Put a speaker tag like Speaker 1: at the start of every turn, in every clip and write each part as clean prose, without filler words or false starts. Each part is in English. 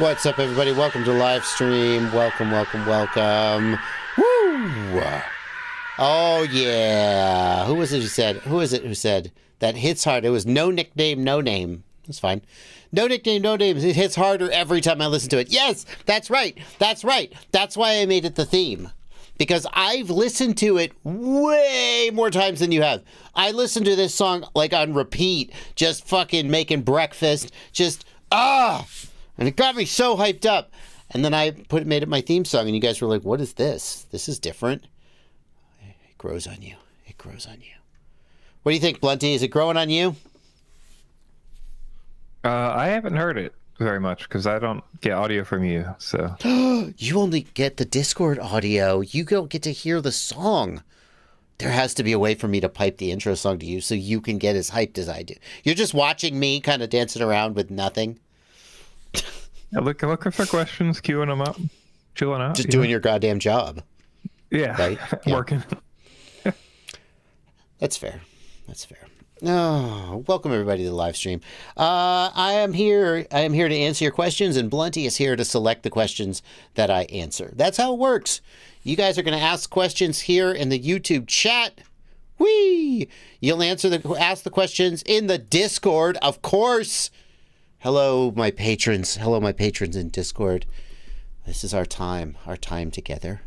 Speaker 1: What's up, everybody? Welcome to Livestream. Welcome, welcome, welcome. Woo! Oh, yeah. Who was it who said? Who is it who said that hits hard? It was No Nickname, No Name. That's fine. No Nickname, No Name. It hits harder every time I listen to it. Yes, that's right. That's right. That's why I made it the theme. Because I've listened to it way more times than you have. I listened to this song like on repeat, just fucking making breakfast, just, and it got me so hyped up. And then I made it my theme song, and you guys were like, what is this? This is different. It grows on you. It grows on you. What do you think, Blunty? Is it growing on you?
Speaker 2: I haven't heard it very much because I don't get audio from you, so.
Speaker 1: You only get the Discord audio. You don't get to hear the song. There has to be a way for me to pipe the intro song to you so you can get as hyped as I do. You're just watching me kind of dancing around with nothing.
Speaker 2: Yeah, looking for questions, queuing them up, chilling out.
Speaker 1: Just doing your goddamn job.
Speaker 2: Yeah,
Speaker 1: right? Yeah.
Speaker 2: Working.
Speaker 1: That's fair. That's fair. Oh, welcome everybody to the live stream. I am here to answer your questions, and Blunty is here to select the questions that I answer. That's how it works. You guys are going to ask questions here in the YouTube chat. Whee! You'll ask the questions in the Discord, of course. Hello, my patrons. Hello, my patrons in Discord. This is our time together.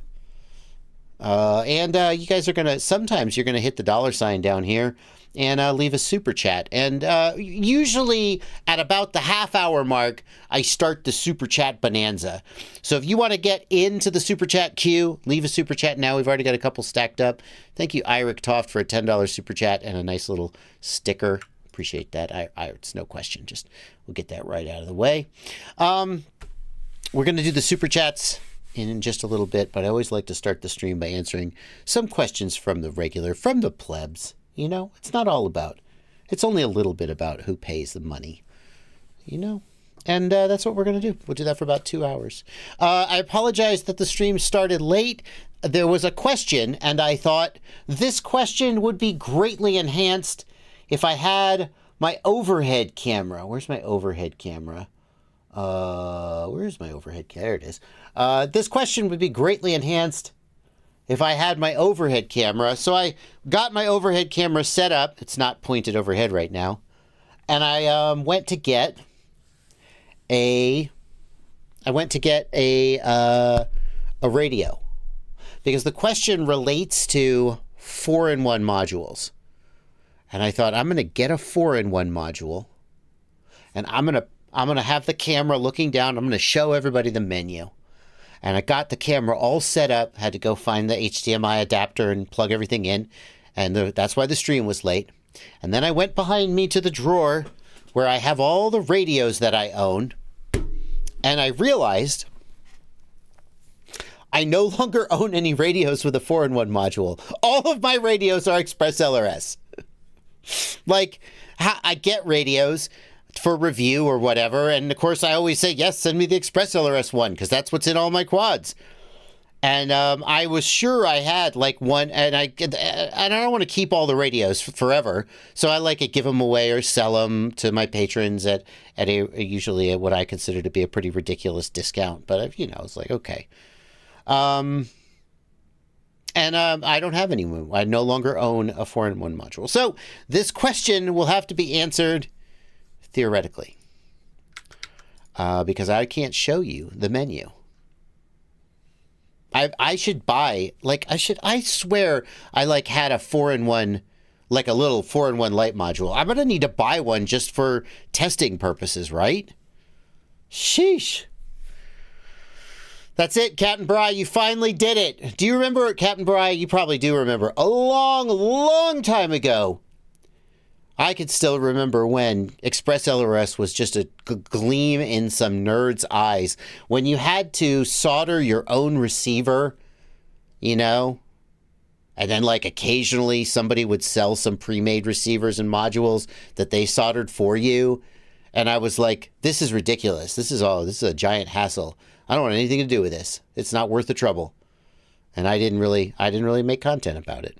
Speaker 1: And you guys are sometimes you're going to hit the $ down here and leave a super chat. And usually at about the half-hour mark, I start the super chat bonanza. So if you want to get into the super chat queue, leave a super chat now. We've already got a couple stacked up. Thank you, Iric Toft, for a $10 super chat and a nice little sticker. Appreciate that. It's no question. Just we'll get that right out of the way. We're going to do the super chats in just a little bit, but I always like to start the stream by answering some questions from the plebs. You know, it's only a little bit about who pays the money, you know, and that's what we're going to do. We'll do that for about 2 hours. I apologize that the stream started late. There was a question, and I thought this question would be greatly enhanced if I had my overhead camera. Where's my overhead camera? Where's my overhead camera? There it is. This question would be greatly enhanced if I had my overhead camera. So I got my overhead camera set up. It's not pointed overhead right now. And I went to get a radio. Because the question relates to 4-in-1 modules. And I thought, I'm going to get a 4-in-1 module, and I'm going to have the camera looking down. I'm going to show everybody the menu. And I got the camera all set up, had to go find the HDMI adapter and plug everything in. And that's why the stream was late. And then I went behind me to the drawer where I have all the radios that I own. And I realized I no longer own any radios with a 4-in-1 module. All of my radios are ExpressLRS. Like, I get radios for review or whatever, and of course I always say, yes, send me the ExpressLRS one, because that's what's in all my quads. And I was sure I had like one, and I don't want to keep all the radios forever, so I like it, give them away or sell them to my patrons at usually at what I consider to be a pretty ridiculous discount. But it's like okay. And I don't have any. I no longer own a 4-in-1 module, so this question will have to be answered theoretically because I can't show you the menu. I should buy, I swear I had a 4-in-1, like a little 4-in-1 light module. I'm going to need to buy one just for testing purposes, right? Sheesh. That's it, Captain Bry, you finally did it. Do you remember, Captain Bry? You probably do remember. A long, long time ago, I could still remember when ExpressLRS was just a gleam in some nerd's eyes. When you had to solder your own receiver, and then occasionally somebody would sell some pre-made receivers and modules that they soldered for you. And I was like, this is ridiculous. This is a giant hassle. I don't want anything to do with this. It's not worth the trouble. And I didn't really make content about it.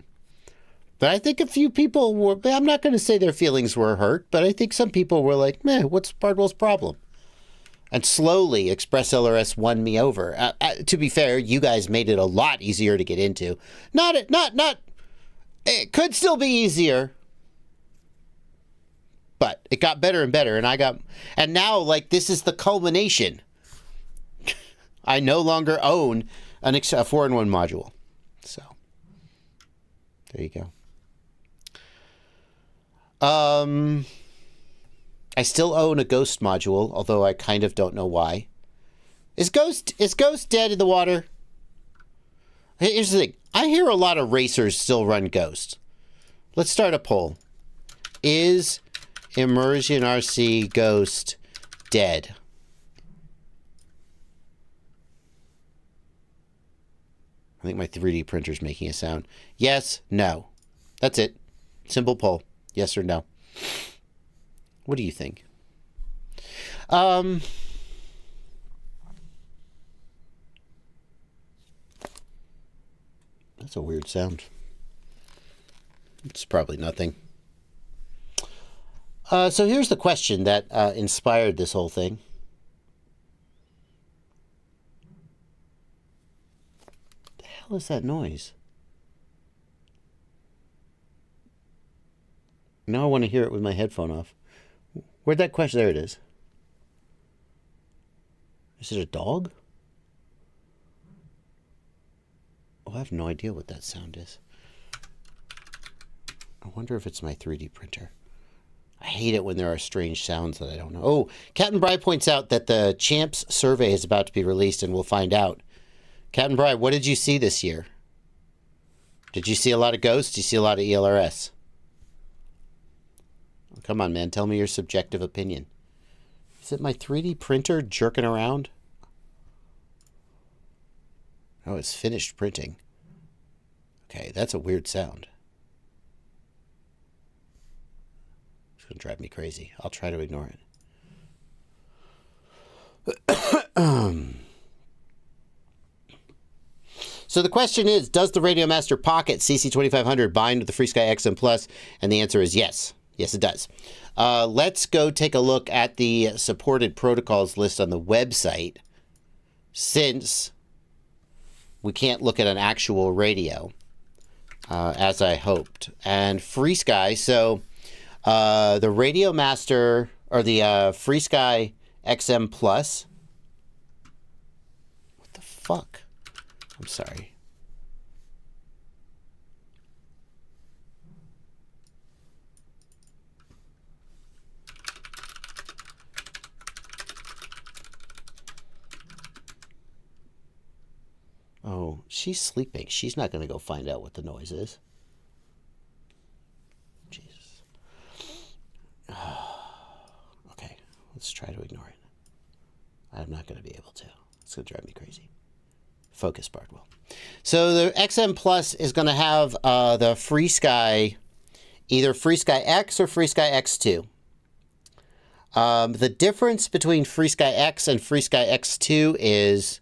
Speaker 1: But I think a few people were, I'm not going to say their feelings were hurt, but I think some people were like, meh, what's Bardwell's problem? And slowly, ExpressLRS won me over. To be fair, you guys made it a lot easier to get into. It could still be easier. But it got better and better, and now, this is the culmination. I no longer own a 4-in-1 module. So, there you go. I still own a Ghost module, although I kind of don't know why. Is Ghost dead in the water? Here's the thing. I hear a lot of racers still run Ghost. Let's start a poll. Is ImmersionRC Ghost dead? I think my 3D printer's making a sound. Yes, no. That's it. Simple poll. Yes or no. What do you think? That's a weird sound. It's probably nothing. So here's the question that inspired this whole thing. What the hell is that noise? Now I want to hear it with my headphone off. Where'd that question? There it is. Is it a dog? Oh, I have no idea what that sound is. I wonder if it's my 3D printer. I hate it when there are strange sounds that I don't know. Oh, Captain Bry points out that the Champs survey is about to be released, and we'll find out. Captain Bry, what did you see this year? Did you see a lot of Ghosts? Did you see a lot of ELRS? Come on, man. Tell me your subjective opinion. Is it my 3D printer jerking around? Oh, it's finished printing. Okay, that's a weird sound. It's going to drive me crazy. I'll try to ignore it. So the question is, does the Radiomaster Pocket CC2500 bind with the FreeSky XM Plus? And the answer is yes. Yes, it does. Let's go take a look at the supported protocols list on the website, since we can't look at an actual radio, as I hoped. And FreeSky, so the Radiomaster, or the FreeSky XM Plus. What the fuck? I'm sorry. Oh, she's sleeping. She's not going to go find out what the noise is. Jesus. Okay, let's try to ignore it. I'm not going to be able to. It's going to drive me crazy. Focus, Bardwell. So the XM Plus is going to have the FreeSky, either FreeSky X or FreeSky X2. The difference between FreeSky X and FreeSky X2 is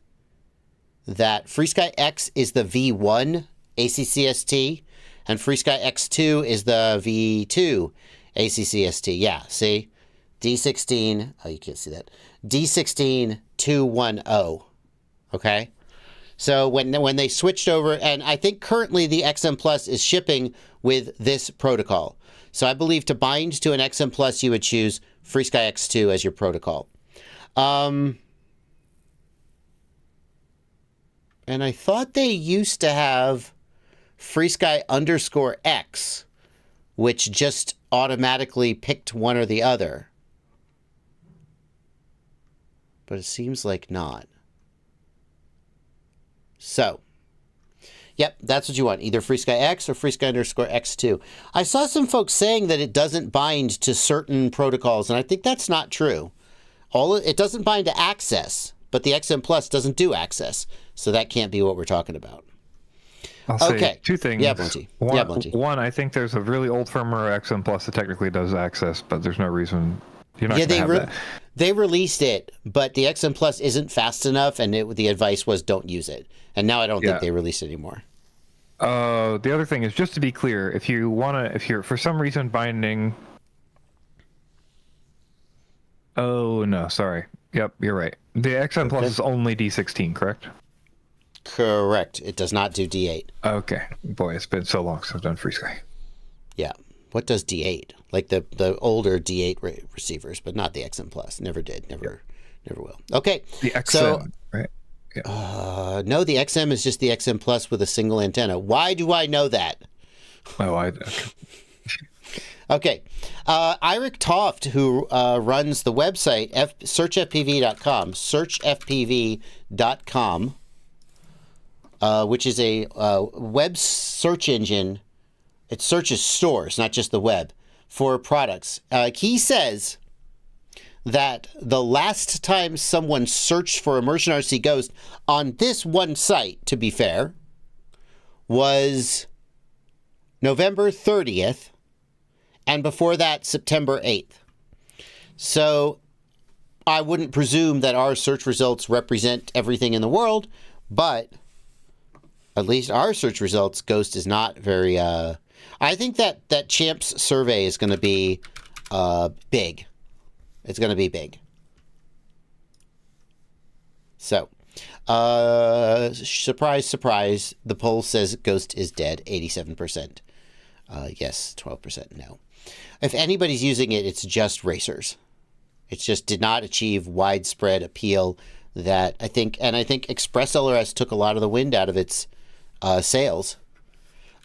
Speaker 1: that FreeSky X is the V1 ACCST, and FreeSky X2 is the V2 ACCST. Yeah, see? D16, oh, you can't see that. D16210. Okay? So when they switched over, and I think currently the XM Plus is shipping with this protocol. So I believe to bind to an XM Plus, you would choose FreeSky X2 as your protocol. And I thought they used to have FreeSky_X, which just automatically picked one or the other. But it seems like not. So, yep, that's what you want. Either FreeSky X or FreeSky_X2. I saw some folks saying that it doesn't bind to certain protocols, and I think that's not true. It doesn't bind to access, but the XM Plus doesn't do access. So that can't be what we're talking about.
Speaker 2: I'll say two things.
Speaker 1: Yeah, Blinty.
Speaker 2: One, I think there's a really old firmware XM Plus that technically does access, but there's no reason you're not going to have that.
Speaker 1: They released it, but the XM Plus isn't fast enough, and the advice was don't use it. And now I don't think they release it anymore.
Speaker 2: The other thing is, just to be clear, if you're for some reason binding... Oh, no, sorry. Yep, you're right. The XM Plus is only D16, correct?
Speaker 1: Correct. It does not do D8.
Speaker 2: Okay. Boy, it's been so long since I've done FreeSky.
Speaker 1: Yeah. What does D8? Like the older D8 receivers, but not the XM Plus. Never did. Never will. Okay.
Speaker 2: The XM, right? Yeah.
Speaker 1: No, the XM is just the XM Plus with a single antenna. Why do I know that?
Speaker 2: Oh,
Speaker 1: Okay. Eirik Toft, who runs the website, searchfpv.com, searchfpv.com, which is a web search engine. It searches stores, not just the web, for products. He says that the last time someone searched for ImmersionRC Ghost on this one site, to be fair, was November 30th, and before that, September 8th. So I wouldn't presume that our search results represent everything in the world, but at least our search results, Ghost is not very... I think that Champ's survey is going to be big. It's going to be big. So, surprise, surprise, the poll says Ghost is dead, 87%. Yes, 12% no. If anybody's using it, it's just racers. It just did not achieve widespread appeal that I think ExpressLRS took a lot of the wind out of its sales.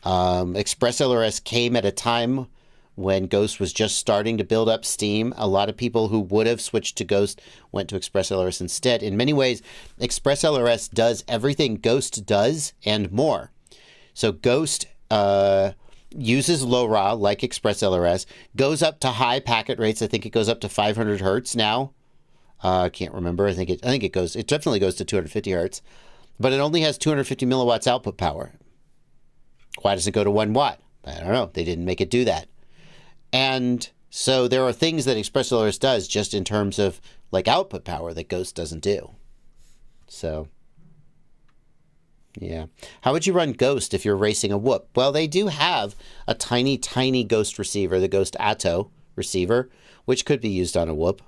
Speaker 1: ExpressLRS came at a time when Ghost was just starting to build up steam. A lot of people who would have switched to Ghost went to ExpressLRS instead. In many ways, ExpressLRS does everything Ghost does and more. So Ghost uses LoRa like ExpressLRS, goes up to high packet rates. I think it goes up to 500 hertz now. I can't remember. I think it definitely goes to 250 hertz, but it only has 250 milliwatts output power. Why does it go to 1 watt? I don't know. They didn't make it do that. And so there are things that ExpressLRS does just in terms of like output power that Ghost doesn't do. So, yeah. How would you run Ghost if you're racing a Whoop? Well, they do have a tiny, tiny Ghost receiver, the Ghost Atto receiver, which could be used on a Whoop.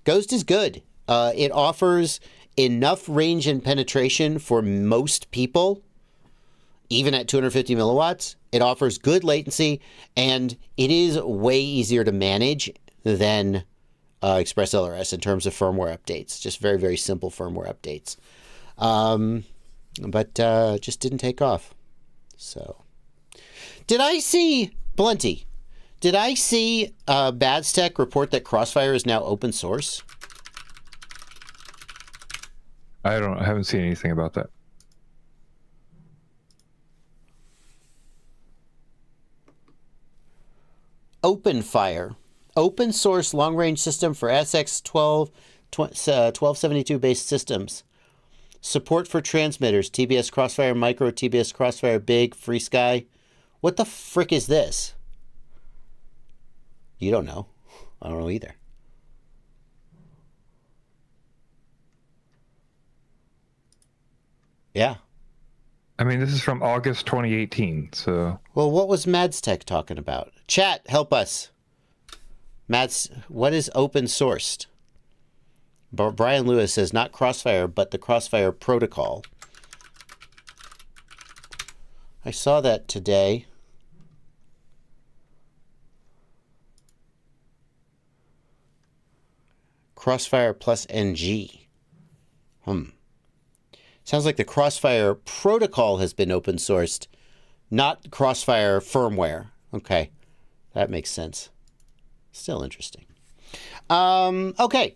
Speaker 1: Ghost is good. It offers enough range and penetration for most people. Even at 250 milliwatts, it offers good latency, and it is way easier to manage than ExpressLRS in terms of firmware updates. Just very, very simple firmware updates. But just didn't take off. So, did I see, Blinty, did I see Badstech report that Crossfire is now open source?
Speaker 2: I haven't seen anything about that.
Speaker 1: OpenFire, open source long range system for SX12 1272 based systems. Support for transmitters, TBS Crossfire Micro, TBS Crossfire Big, FreeSky. What the frick is this? You don't know. I don't know either. Yeah.
Speaker 2: I mean, this is from August 2018, so...
Speaker 1: Well, what was Mads Tech talking about? Chat, help us. Mads, what is open sourced? Brian Lewis says, not Crossfire, but the Crossfire protocol. I saw that today. Crossfire plus NG. Sounds like the Crossfire protocol has been open sourced, not Crossfire firmware. Okay, that makes sense. Still interesting. Okay.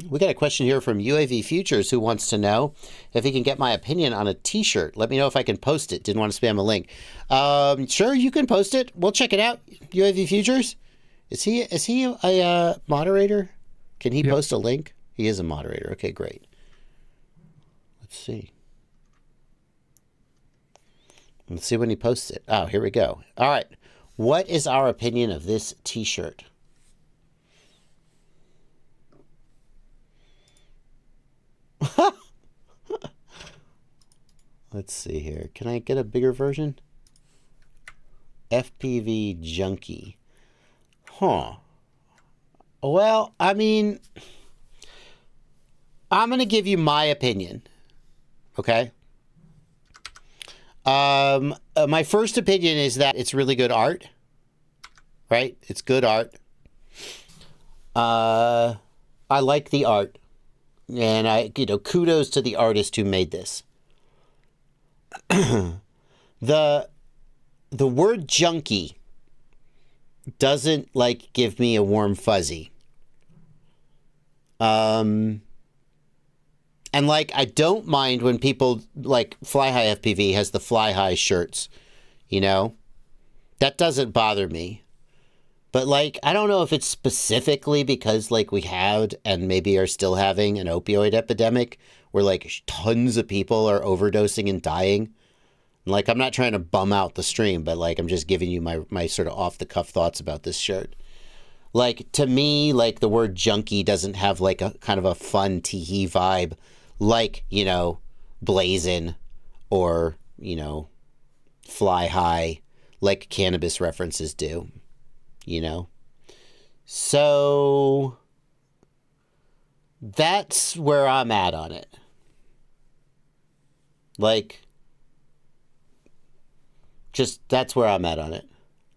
Speaker 1: We got a question here from UAV Futures who wants to know if he can get my opinion on a t-shirt. Let me know if I can post it. Didn't want to spam a link. Sure, you can post it. We'll check it out. UAV Futures. Is he a moderator? Can he post a link? He is a moderator. Okay, great. Let's see. Let's see when he posts it. Oh, here we go. All right. What is our opinion of this t-shirt? Let's see here. Can I get a bigger version? FPV Junkie. Huh. Well, I mean, I'm going to give you my opinion. Okay? My first opinion is that it's really good art. Right? It's good art. I like the art. And kudos to the artist who made this. The word junkie doesn't give me a warm fuzzy. And I don't mind when people Fly High FPV has the Fly High shirts, that doesn't bother me. But I don't know if it's specifically because we had and maybe are still having an opioid epidemic where tons of people are overdosing and dying. I'm not trying to bum out the stream, but I'm just giving you my sort of off the cuff thoughts about this shirt. To me, the word junkie doesn't have a kind of a fun tee-hee vibe Blazin' or, Fly High cannabis references do. So that's where I'm at on it. That's where I'm at on it.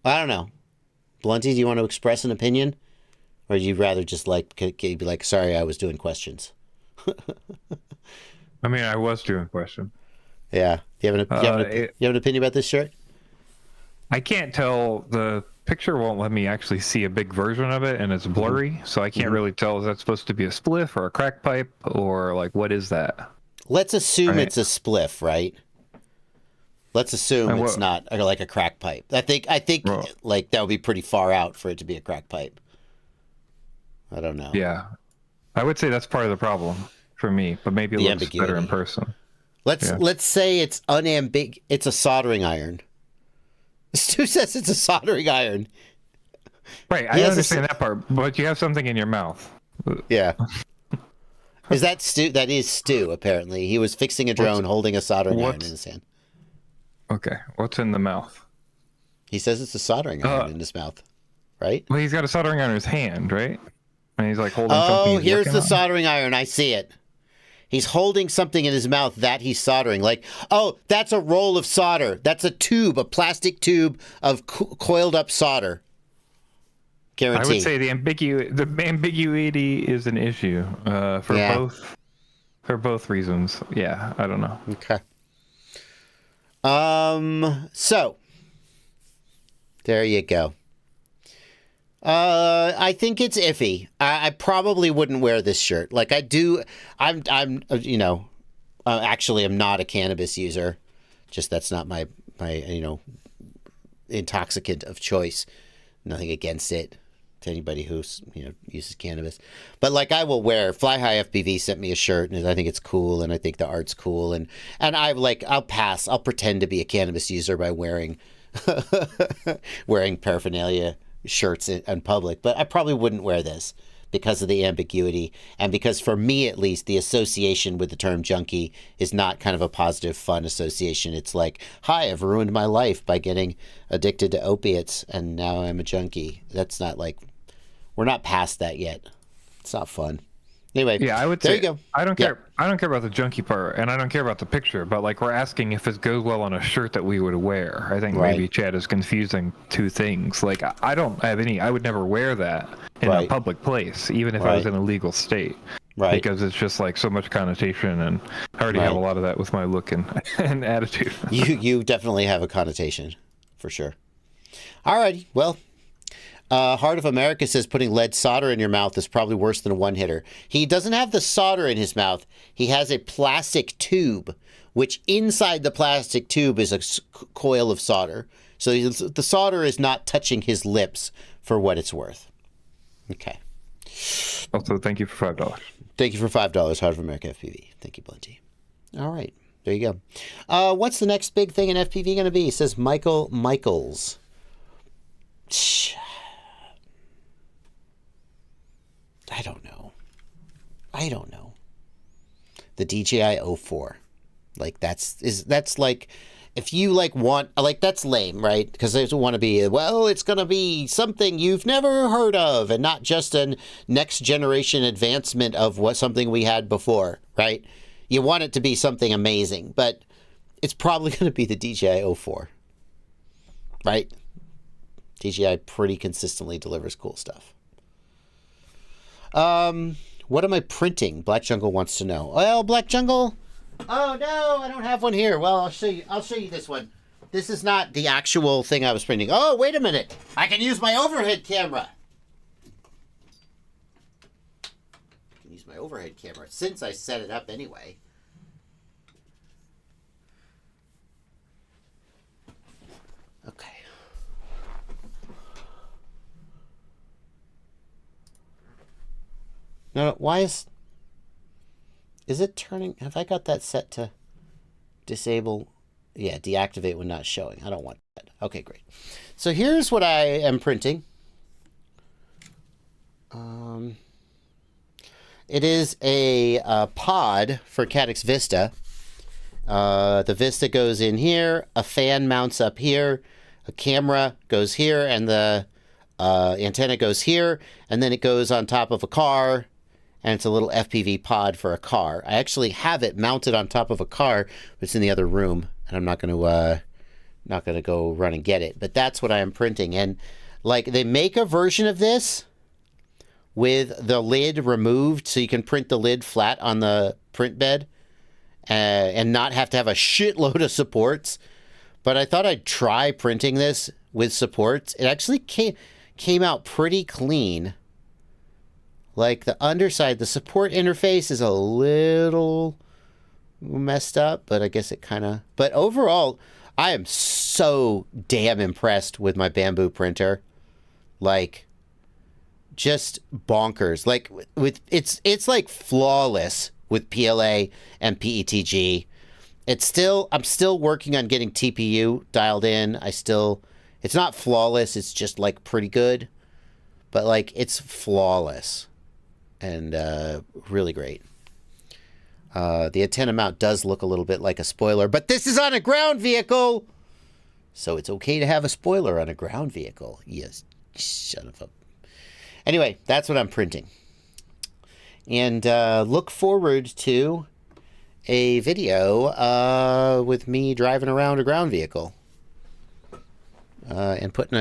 Speaker 1: I don't know. Blunty, do you want to express an opinion? Or do you rather just be sorry, I was doing questions?
Speaker 2: I mean, I was doing questions.
Speaker 1: Yeah. Do you have an opinion about this shirt?
Speaker 2: I can't tell. The picture won't let me actually see a big version of it, and it's blurry, so I can't really tell. Is that supposed to be a spliff or a crack pipe, or what is that?
Speaker 1: Let's assume it's a spliff, right? Let's assume it's not a crack pipe. I think that would be pretty far out for it to be a crack pipe. I don't know.
Speaker 2: Yeah, I would say that's part of the problem for me, but maybe it looks better in person.
Speaker 1: Let's say it's unambiguous. It's a soldering iron. Stu says it's a soldering iron.
Speaker 2: Right, I understand that part, but you have something in your mouth.
Speaker 1: Yeah. Is that Stu? That is Stu, apparently. He was fixing a drone holding a soldering iron in his hand.
Speaker 2: Okay, what's in the mouth?
Speaker 1: He says it's a soldering iron in his mouth, right?
Speaker 2: Well, he's got a soldering iron in his hand, right? And he's holding something.
Speaker 1: Oh, here's the soldering iron. I see it. He's holding something in his mouth that he's soldering. That's a roll of solder. That's a plastic tube of coiled up solder. Guaranteed.
Speaker 2: I would say the ambiguity is an issue for both reasons. Yeah, I don't know.
Speaker 1: Okay. So there you go. I think it's iffy. I probably wouldn't wear this shirt. I'm actually I'm not a cannabis user. Just that's not my intoxicant of choice. Nothing against it to anybody who's uses cannabis. But I will wear. Fly High FPV sent me a shirt and I think it's cool and I think the art's cool and I'll pass. I'll pretend to be a cannabis user by wearing paraphernalia shirts in public, but I probably wouldn't wear this. because of the ambiguity, and because for me at least the association with the term junkie is not kind of a positive, fun association. It's like, hi, I've ruined my life by getting addicted to opiates and now I'm a junkie. That's not like, we're not past that yet. It's not fun. Anyway,
Speaker 2: yeah, I would
Speaker 1: there
Speaker 2: say
Speaker 1: you go.
Speaker 2: I don't care. I don't care about the junkie part, and I don't care about the picture. But like, we're asking if it goes well on a shirt that we would wear. I think maybe Chad is confusing two things. Like, I don't have any. I would never wear that in a public place, even if I was in a legal state. Right. Because it's just like so much connotation, and I already have a lot of that with my look and attitude.
Speaker 1: You definitely have a connotation, for sure. Alrighty, well. Heart of America says putting lead solder in your mouth is probably worse than a one-hitter. He doesn't have the solder in his mouth. He has a plastic tube, which inside the plastic tube is a coil of solder. So the solder is not touching his lips for what it's worth. Okay.
Speaker 2: Also, thank you for $5.
Speaker 1: Thank you for $5, Heart of America FPV. Thank you, Blinty. All right. There you go. What's the next big thing in FPV going to be? Says Michael Michaels. I don't know. The DJI O4. Like, that's like, if you like want, like, that's lame, right? Because they want to be, well, it's going to be something you've never heard of and not just a next generation advancement of something we had before, right? You want it to be something amazing, but it's probably going to be the DJI O4, right? DJI pretty consistently delivers cool stuff. What am I printing? Black Jungle wants to know. Well, Black Jungle. Oh no, I don't have one here. Well, I'll show you this one. This is not the actual thing I was printing. Oh, wait a minute. I can use my overhead camera. I can use my overhead camera since I set it up anyway. Okay. No, why is it turning? Have I got that set to disable? Yeah, deactivate when not showing. I don't want that. Okay, great. So here's what I am printing. It is a pod for Caddx Vista. The Vista goes in here. A fan mounts up here. A camera goes here, and the antenna goes here, and then it goes on top of a car. And it's a little FPV pod for a car. I actually have it mounted on top of a car, but it's in the other room, and I'm not going to go run and get it. But that's what I am printing, and like they make a version of this with the lid removed, so you can print the lid flat on the print bed, and not have to have a shitload of supports. But I thought I'd try printing this with supports. It actually came out pretty clean. Like the underside, the support interface is a little messed up, but I guess it kind of... But overall, I am so damn impressed with my Bamboo printer. Like, just bonkers. Like, it's like flawless with PLA and PETG. I'm still working on getting TPU dialed in. It's not flawless, it's just like pretty good. But like, it's flawless. And really great. The antenna mount does look a little bit like a spoiler, but this is on a ground vehicle, so it's okay to have a spoiler on a ground vehicle. Yes, son of a... Anyway, that's what I'm printing. And look forward to a video with me driving around a ground vehicle. And putting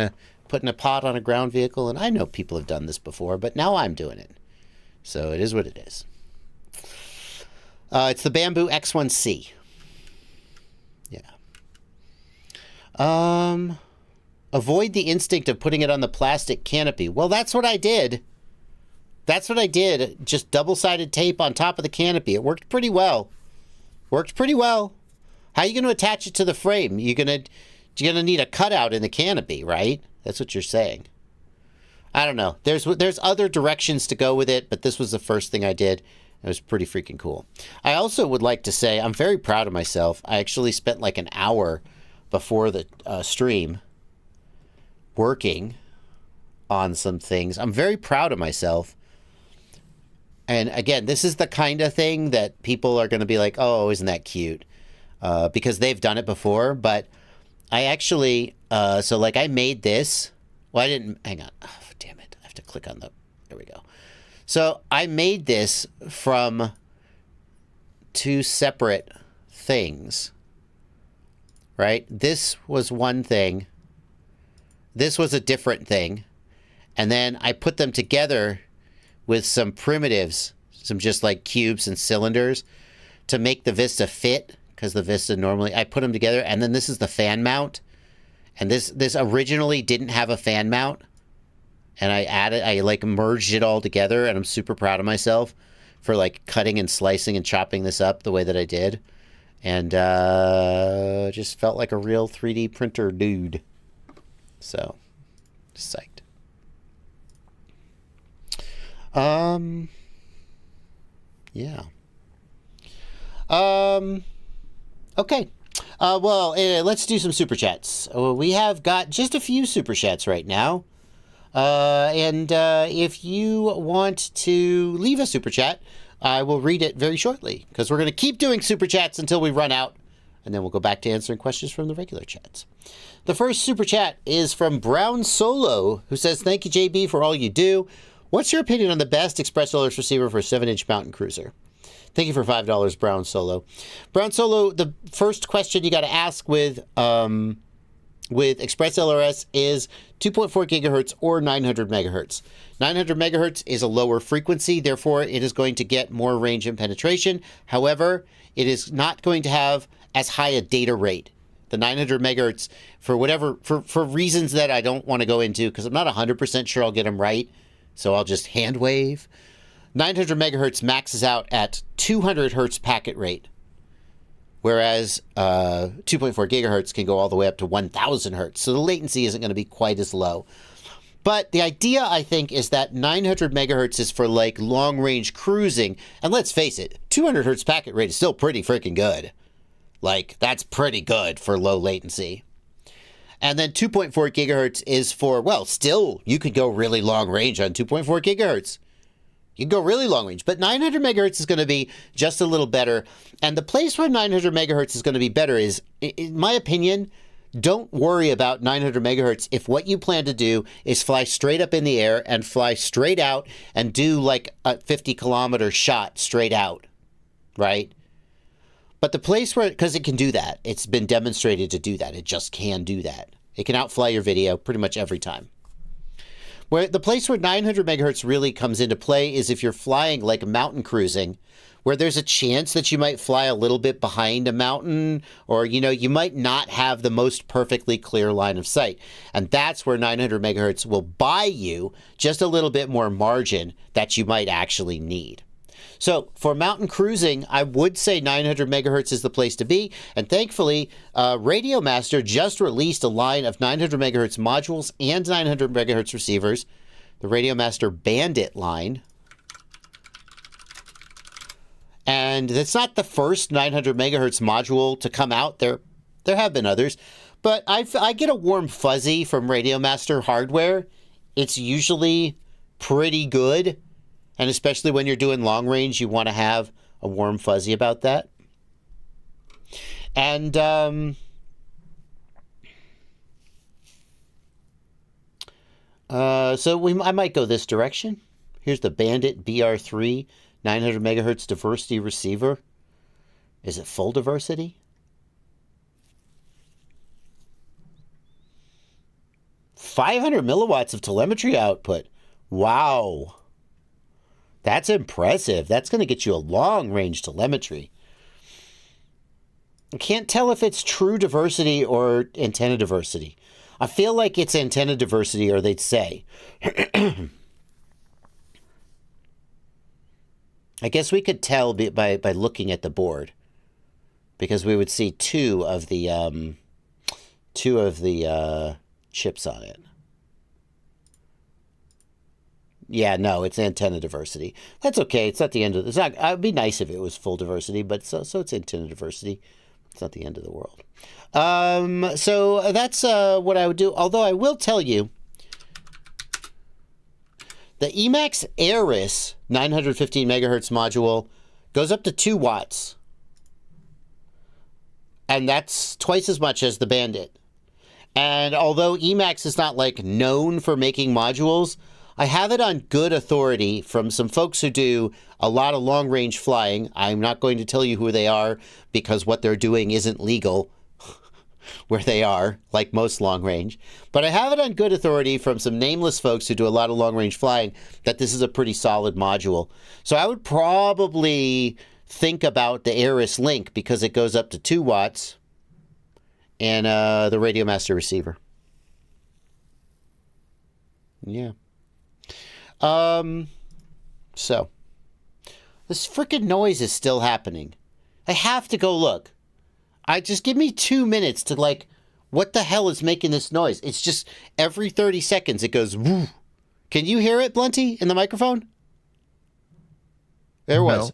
Speaker 1: a pod on a ground vehicle. And I know people have done this before, but now I'm doing it. So it is what it is. It's the Bamboo X1C. Yeah. Avoid the instinct of putting it on the plastic canopy. Well, that's what I did. Just double-sided tape on top of the canopy. It worked pretty well. How are you going to attach it to the frame? You're gonna need a cutout in the canopy, right? That's what you're saying. I don't know. There's other directions to go with it, but this was the first thing I did. It was pretty freaking cool. I also would like to say I'm very proud of myself. I actually spent like an hour before the stream working on some things. I'm very proud of myself And again, this is the kind of thing that people are going to be like, oh, isn't that cute? Because they've done it before. But I actually, so like I made this. Well, I didn't, hang on. Oh, damn it. I have to click on the, there we go. So I made this from 2 separate things, right? This was one thing. This was a different thing. And then I put them together with some primitives, some just like cubes and cylinders to make the Vista fit, because the Vista normally, I put them together. And then this is the fan mount. And this originally didn't have a fan mount. And I like merged it all together, and I'm super proud of myself for like cutting and slicing and chopping this up the way that I did. And just felt like a real 3D printer dude. So, psyched. Yeah. Okay. Well, let's do some super chats. We have got just a few super chats right now. And if you want to leave a super chat, I will read it very shortly, because we're going to keep doing super chats until we run out, and then we'll go back to answering questions from the regular chats. The first super chat is from Brown Solo, who says, "Thank you, JB, for all you do. What's your opinion on the best ExpressLRS receiver for a 7-inch mountain cruiser?" Thank you for $5, Brown Solo. Brown Solo, the first question you got to ask with ExpressLRS is 2.4 gigahertz or 900 megahertz. 900 megahertz is a lower frequency, therefore it is going to get more range and penetration. However, it is not going to have as high a data rate. The 900 megahertz, for reasons that I don't want to go into, because I'm not 100% sure I'll get them right, so I'll just hand wave. 900 megahertz maxes out at 200 hertz packet rate, whereas 2.4 gigahertz can go all the way up to 1,000 hertz. So the latency isn't going to be quite as low. But the idea, I think, is that 900 megahertz is for like long-range cruising. And let's face it, 200 hertz packet rate is still pretty freaking good. Like, that's pretty good for low latency. And then 2.4 gigahertz is for, well, still, you could go really long range on 2.4 gigahertz. You can go really long range, but 900 megahertz is going to be just a little better. And the place where 900 megahertz is going to be better is, in my opinion, don't worry about 900 megahertz if what you plan to do is fly straight up in the air and fly straight out and do like a 50-kilometer shot straight out, right? But the place where, because it can do that, it's been demonstrated to do that. It just can do that. It can outfly your video pretty much every time. Where the place where 900 megahertz really comes into play is if you're flying like mountain cruising, where there's a chance that you might fly a little bit behind a mountain, or, you know, you might not have the most perfectly clear line of sight. And that's where 900 megahertz will buy you just a little bit more margin that you might actually need. So for mountain cruising, I would say 900 megahertz is the place to be. And thankfully, Radio Master just released a line of 900 megahertz modules and 900 megahertz receivers, the Radio Master Bandit line. And it's not the first 900 megahertz module to come out. There have been others, but I get a warm fuzzy from Radio Master hardware. It's usually pretty good. And especially when you're doing long range, you want to have a warm fuzzy about that. And so I might go this direction. Here's the Bandit BR3 900 megahertz diversity receiver. Is it full diversity? $500 milliwatts of telemetry output. Wow. That's impressive. That's going to get you a long-range telemetry. I can't tell if it's true diversity or antenna diversity. I feel like it's antenna diversity, or they'd say. I guess we could tell by looking at the board, because we would see two of the chips on it. Yeah, no, it's antenna diversity. That's okay. It's not the end of it's not. It'd be nice if it was full diversity, but so it's antenna diversity. It's not the end of the world. So that's what I would do. Although I will tell you, the Emax ELRS 915 megahertz module, goes up to 2 watts. And that's twice as much as the Bandit. And although Emax is not like known for making modules, I have it on good authority from some folks who do a lot of long range flying. I'm not going to tell you who they are because what they're doing isn't legal where they are, like most long range. But I have it on good authority from some nameless folks who do a lot of long range flying that this is a pretty solid module. So I would probably think about the ELRS Link because it goes up to 2 watts and the Radio Master receiver. Yeah. So this freaking noise is still happening. I have to go look. Just give me 2 minutes to like, what the hell is making this noise? It's just every 30 seconds it goes woo. Can you hear it, Blunty, in the microphone? There was.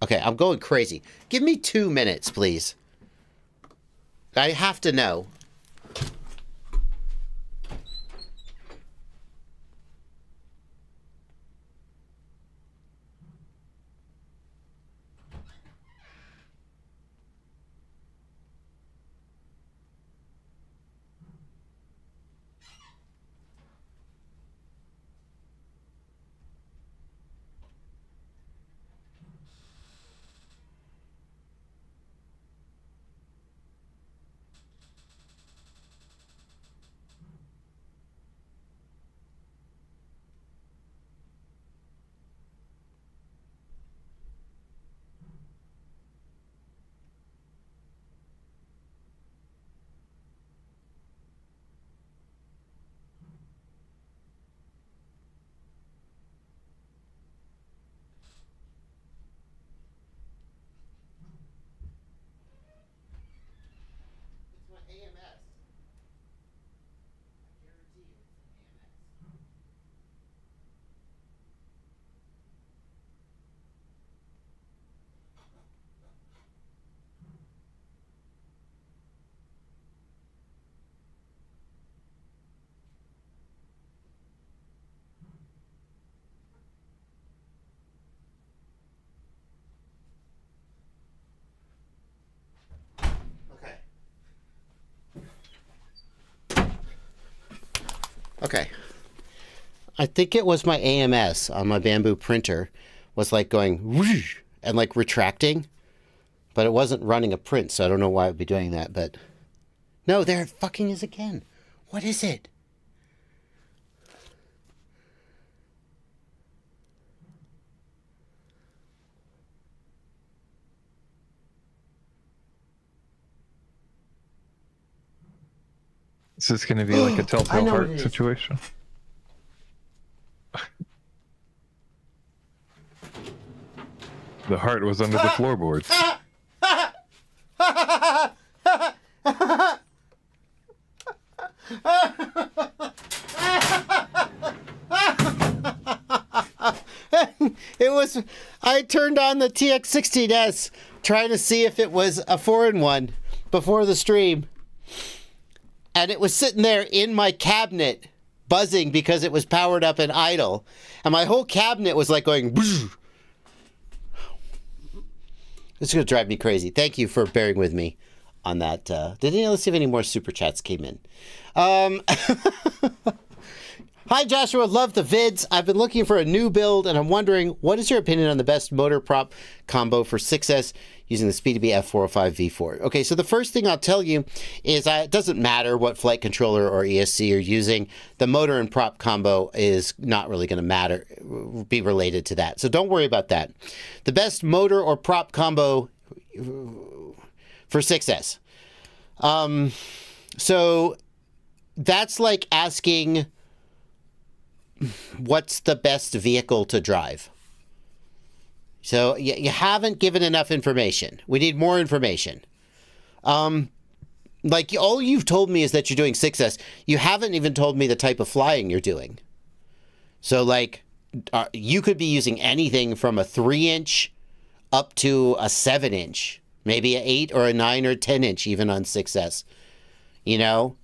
Speaker 1: Okay, I'm going crazy. Give me 2 minutes, please. I have to know. Okay. I think it was my AMS on my Bamboo printer was like going whoosh and like retracting, but it wasn't running a print, so I don't know why it would be doing that, but no, there it fucking is again. What is it?
Speaker 2: Is this going to be like a telltale heart situation? The heart was under the floorboards. It was, I turned on the TX16S trying to see if it was a 4-in-1 before the stream. And it was sitting there in my cabinet, buzzing because it was powered up and idle. And my whole cabinet was like going, whoosh. It's going to drive me crazy. Thank you for bearing with me on that. Let's see if any more super chats came in. Hi, Joshua. Love the vids. I've been looking for a new build, and I'm wondering, what is your opinion on the best motor prop combo for 6S using the Speedy F405 V4? Okay, so the first thing I'll tell you is it doesn't matter what flight controller or ESC you're using. The motor and prop combo is not really going to be related to that. So don't worry about that. The best motor or prop combo for 6S. So that's like asking, what's the best vehicle to drive? So you haven't given enough information. We need more information. Like all you've told me is that you're doing 6S. You haven't even told me the type of flying you're doing. So like you could be using anything from a 3-inch up to a 7-inch, maybe an 8 or a 9 or 10-inch even on 6S. You know,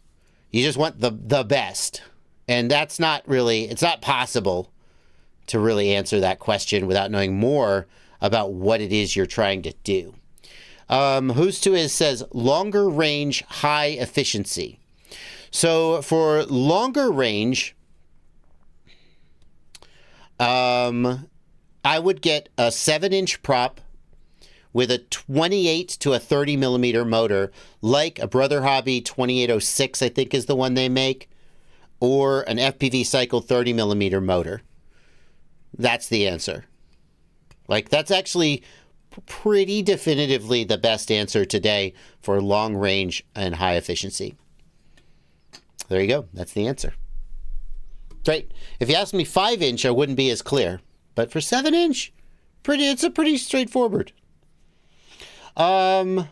Speaker 2: you just want the best. And that's not really, it's not possible
Speaker 1: to really answer that question without knowing more about what it is you're trying to do. Who's to is says longer range, high efficiency. So for longer range, I would get a 7-inch prop with a 28 to a 30 millimeter motor, like a Brother Hobby 2806, I think is the one they make, or an FPV Cycle 30 millimeter motor. That's the answer. Like, that's actually pretty definitively the best answer today for long range and high efficiency. There you go. That's the answer. Right. If you asked me 5-inch, I wouldn't be as clear. But for 7-inch, it's a pretty straightforward. Bro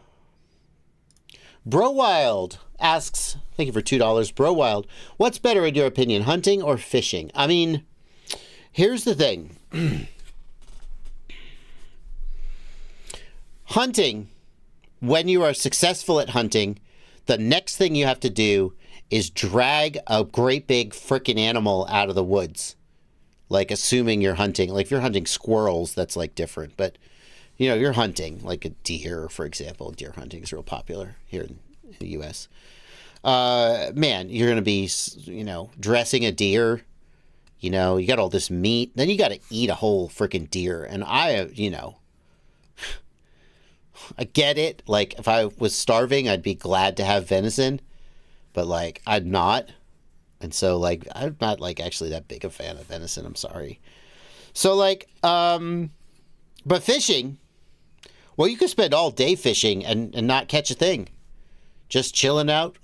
Speaker 1: Wild asks, thank you for $2. Bro Wild, what's better in your opinion, hunting or fishing? I mean, here's the thing. Hunting, when you are successful at hunting, the next thing you have to do is drag a great big frickin' animal out of the woods. Like, assuming you're hunting, like if you're hunting squirrels, that's like different. But, you know, you're hunting like a deer, for example. Deer hunting is real popular here in the U.S. Man, you're going to be, you know, dressing a deer. You know, you got all this meat. Then you got to eat a whole frickin' deer. And you know, I get it. Like, if I was starving, I'd be glad to have venison. But, like, I'm not. And so, like, I'm not, like, actually that big a fan of venison. I'm sorry. So, like, but fishing, well, you could spend all day fishing and not catch a thing. Just chilling out,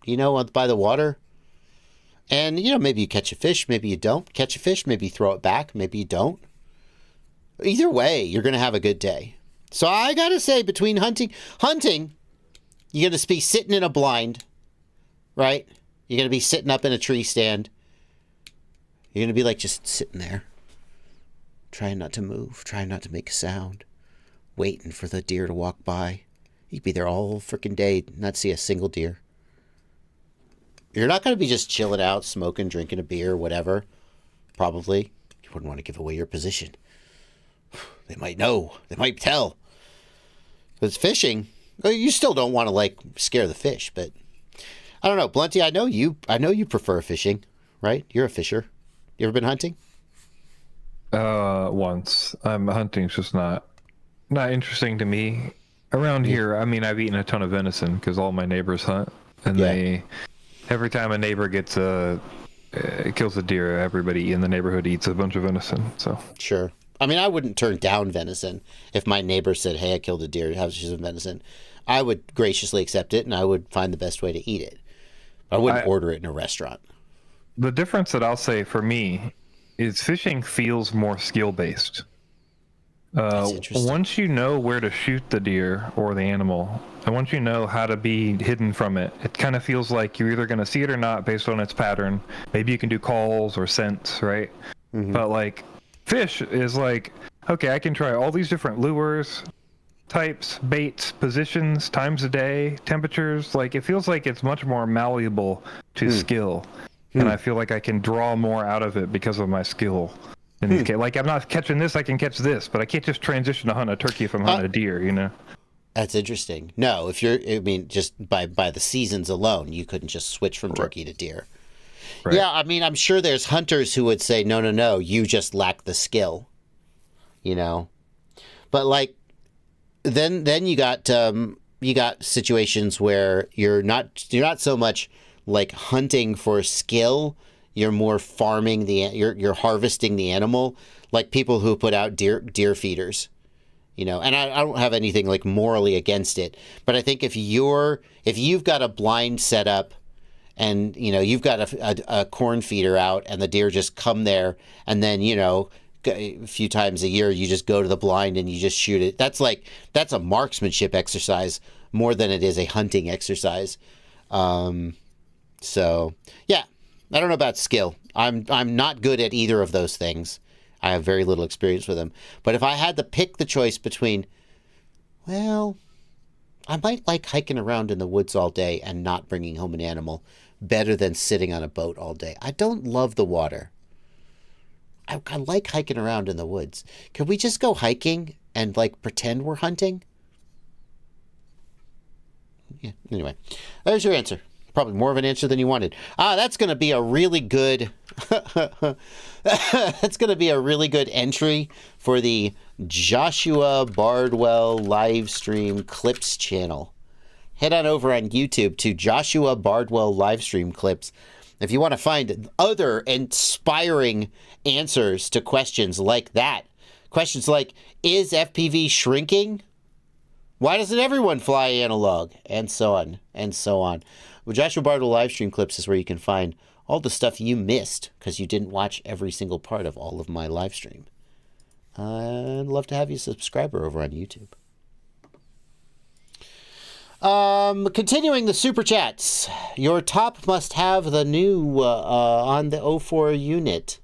Speaker 1: you know, by the water. And, you know, maybe you catch a fish, maybe you don't catch a fish, maybe you throw it back, maybe you don't. Either way, you're going to have a good day. So I got to say, between hunting, you're going to be sitting in a blind, right? You're going to be sitting up in a tree stand. You're going to be like just sitting there, trying not to move, trying not to make a sound, waiting for the deer to walk by. You'd be there all freaking day, not see a single deer. You're not going to be just chilling out, smoking, drinking a beer, whatever. Probably. You wouldn't want to give away your position. They might know. They might tell. But it's fishing. Well, you still don't want to, like, scare the fish, but I don't know. Blunty, I know you prefer fishing, right? You're a fisher. You ever been hunting?
Speaker 2: Once. Hunting's just not interesting to me. Around here, I mean, I've eaten a ton of venison because all my neighbors hunt, and every time a neighbor kills a deer, everybody in the neighborhood eats a bunch of venison. So
Speaker 1: sure. I mean, I wouldn't turn down venison if my neighbor said, "Hey, I killed a deer. Have some venison." I would graciously accept it, and I would find the best way to eat it. I wouldn't order it in a restaurant.
Speaker 2: The difference that I'll say for me is fishing feels more skill-based. Once you know where to shoot the deer or the animal, and once you know how to be hidden from it, it kind of feels like you're either going to see it or not based on its pattern. Maybe you can do calls or scents, right? Mm-hmm. But, like, fish is like, okay, I can try all these different lures, types, baits, positions, times of day, temperatures. Like, it feels like it's much more malleable to skill. And I feel like I can draw more out of it because of my skill. In these cases. Like, I'm not catching this, I can catch this, but I can't just transition to hunt a turkey if I'm hunting a deer, you know?
Speaker 1: That's interesting. No, just by the seasons alone, you couldn't just switch from turkey to deer. Right. Yeah, I mean, I'm sure there's hunters who would say, no, you just lack the skill, you know? But, like, then you got situations where you're not so much like hunting for skill, you're more farming you're harvesting the animal, like people who put out deer feeders, you know. And I don't have anything like morally against it, but I think if you've got a blind set up and, you know, you've got a corn feeder out and the deer just come there, and then, you know, a few times a year you just go to the blind and you just shoot it. That's a marksmanship exercise more than it is a hunting exercise. So yeah, I don't know about skill. I'm not good at either of those things. I have very little experience with them. But if I had to pick the choice between, well, I might like hiking around in the woods all day and not bringing home an animal better than sitting on a boat all day. I don't love the water. I like hiking around in the woods. Can we just go hiking and like pretend we're hunting? Yeah, anyway, there's your answer. Probably more of an answer than you wanted. That's going to be a really good that's going to be a really good entry for the Joshua Bardwell Livestream Clips channel. Head on over on YouTube to Joshua Bardwell Livestream Clips if you want to find other inspiring answers to questions like that. Questions like, is FPV shrinking? Why doesn't everyone fly analog? And so on, and so on. Well, Joshua Bardwell Livestream Clips is where you can find all the stuff you missed because you didn't watch every single part of all of my live stream. I'd love to have you a subscriber over on YouTube. Continuing the super chats. Your top must have the new on the O4 unit.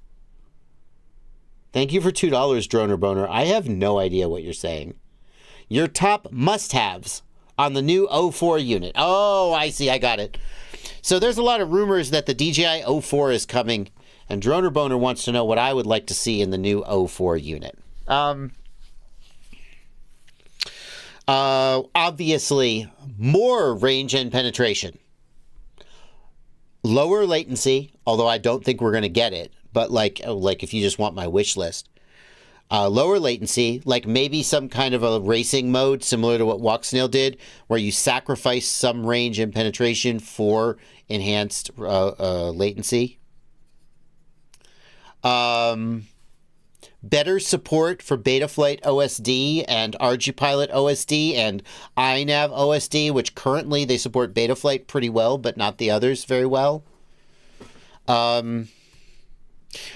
Speaker 1: Thank you for $2, Droner Boner. I have no idea what you're saying. Your top must-haves on the new O4 unit. Oh, I see. I got it. So there's a lot of rumors that the DJI O4 is coming, and Droner Boner wants to know what I would like to see in the new O4 unit. Obviously, more range and penetration. Lower latency, although I don't think we're going to get it, but like if you just want my wish list. Lower latency, like maybe some kind of a racing mode similar to what Walksnail did, where you sacrifice some range and penetration for enhanced latency. Better support for Betaflight OSD and RGPilot OSD and iNav OSD, which currently they support Betaflight pretty well, but not the others very well.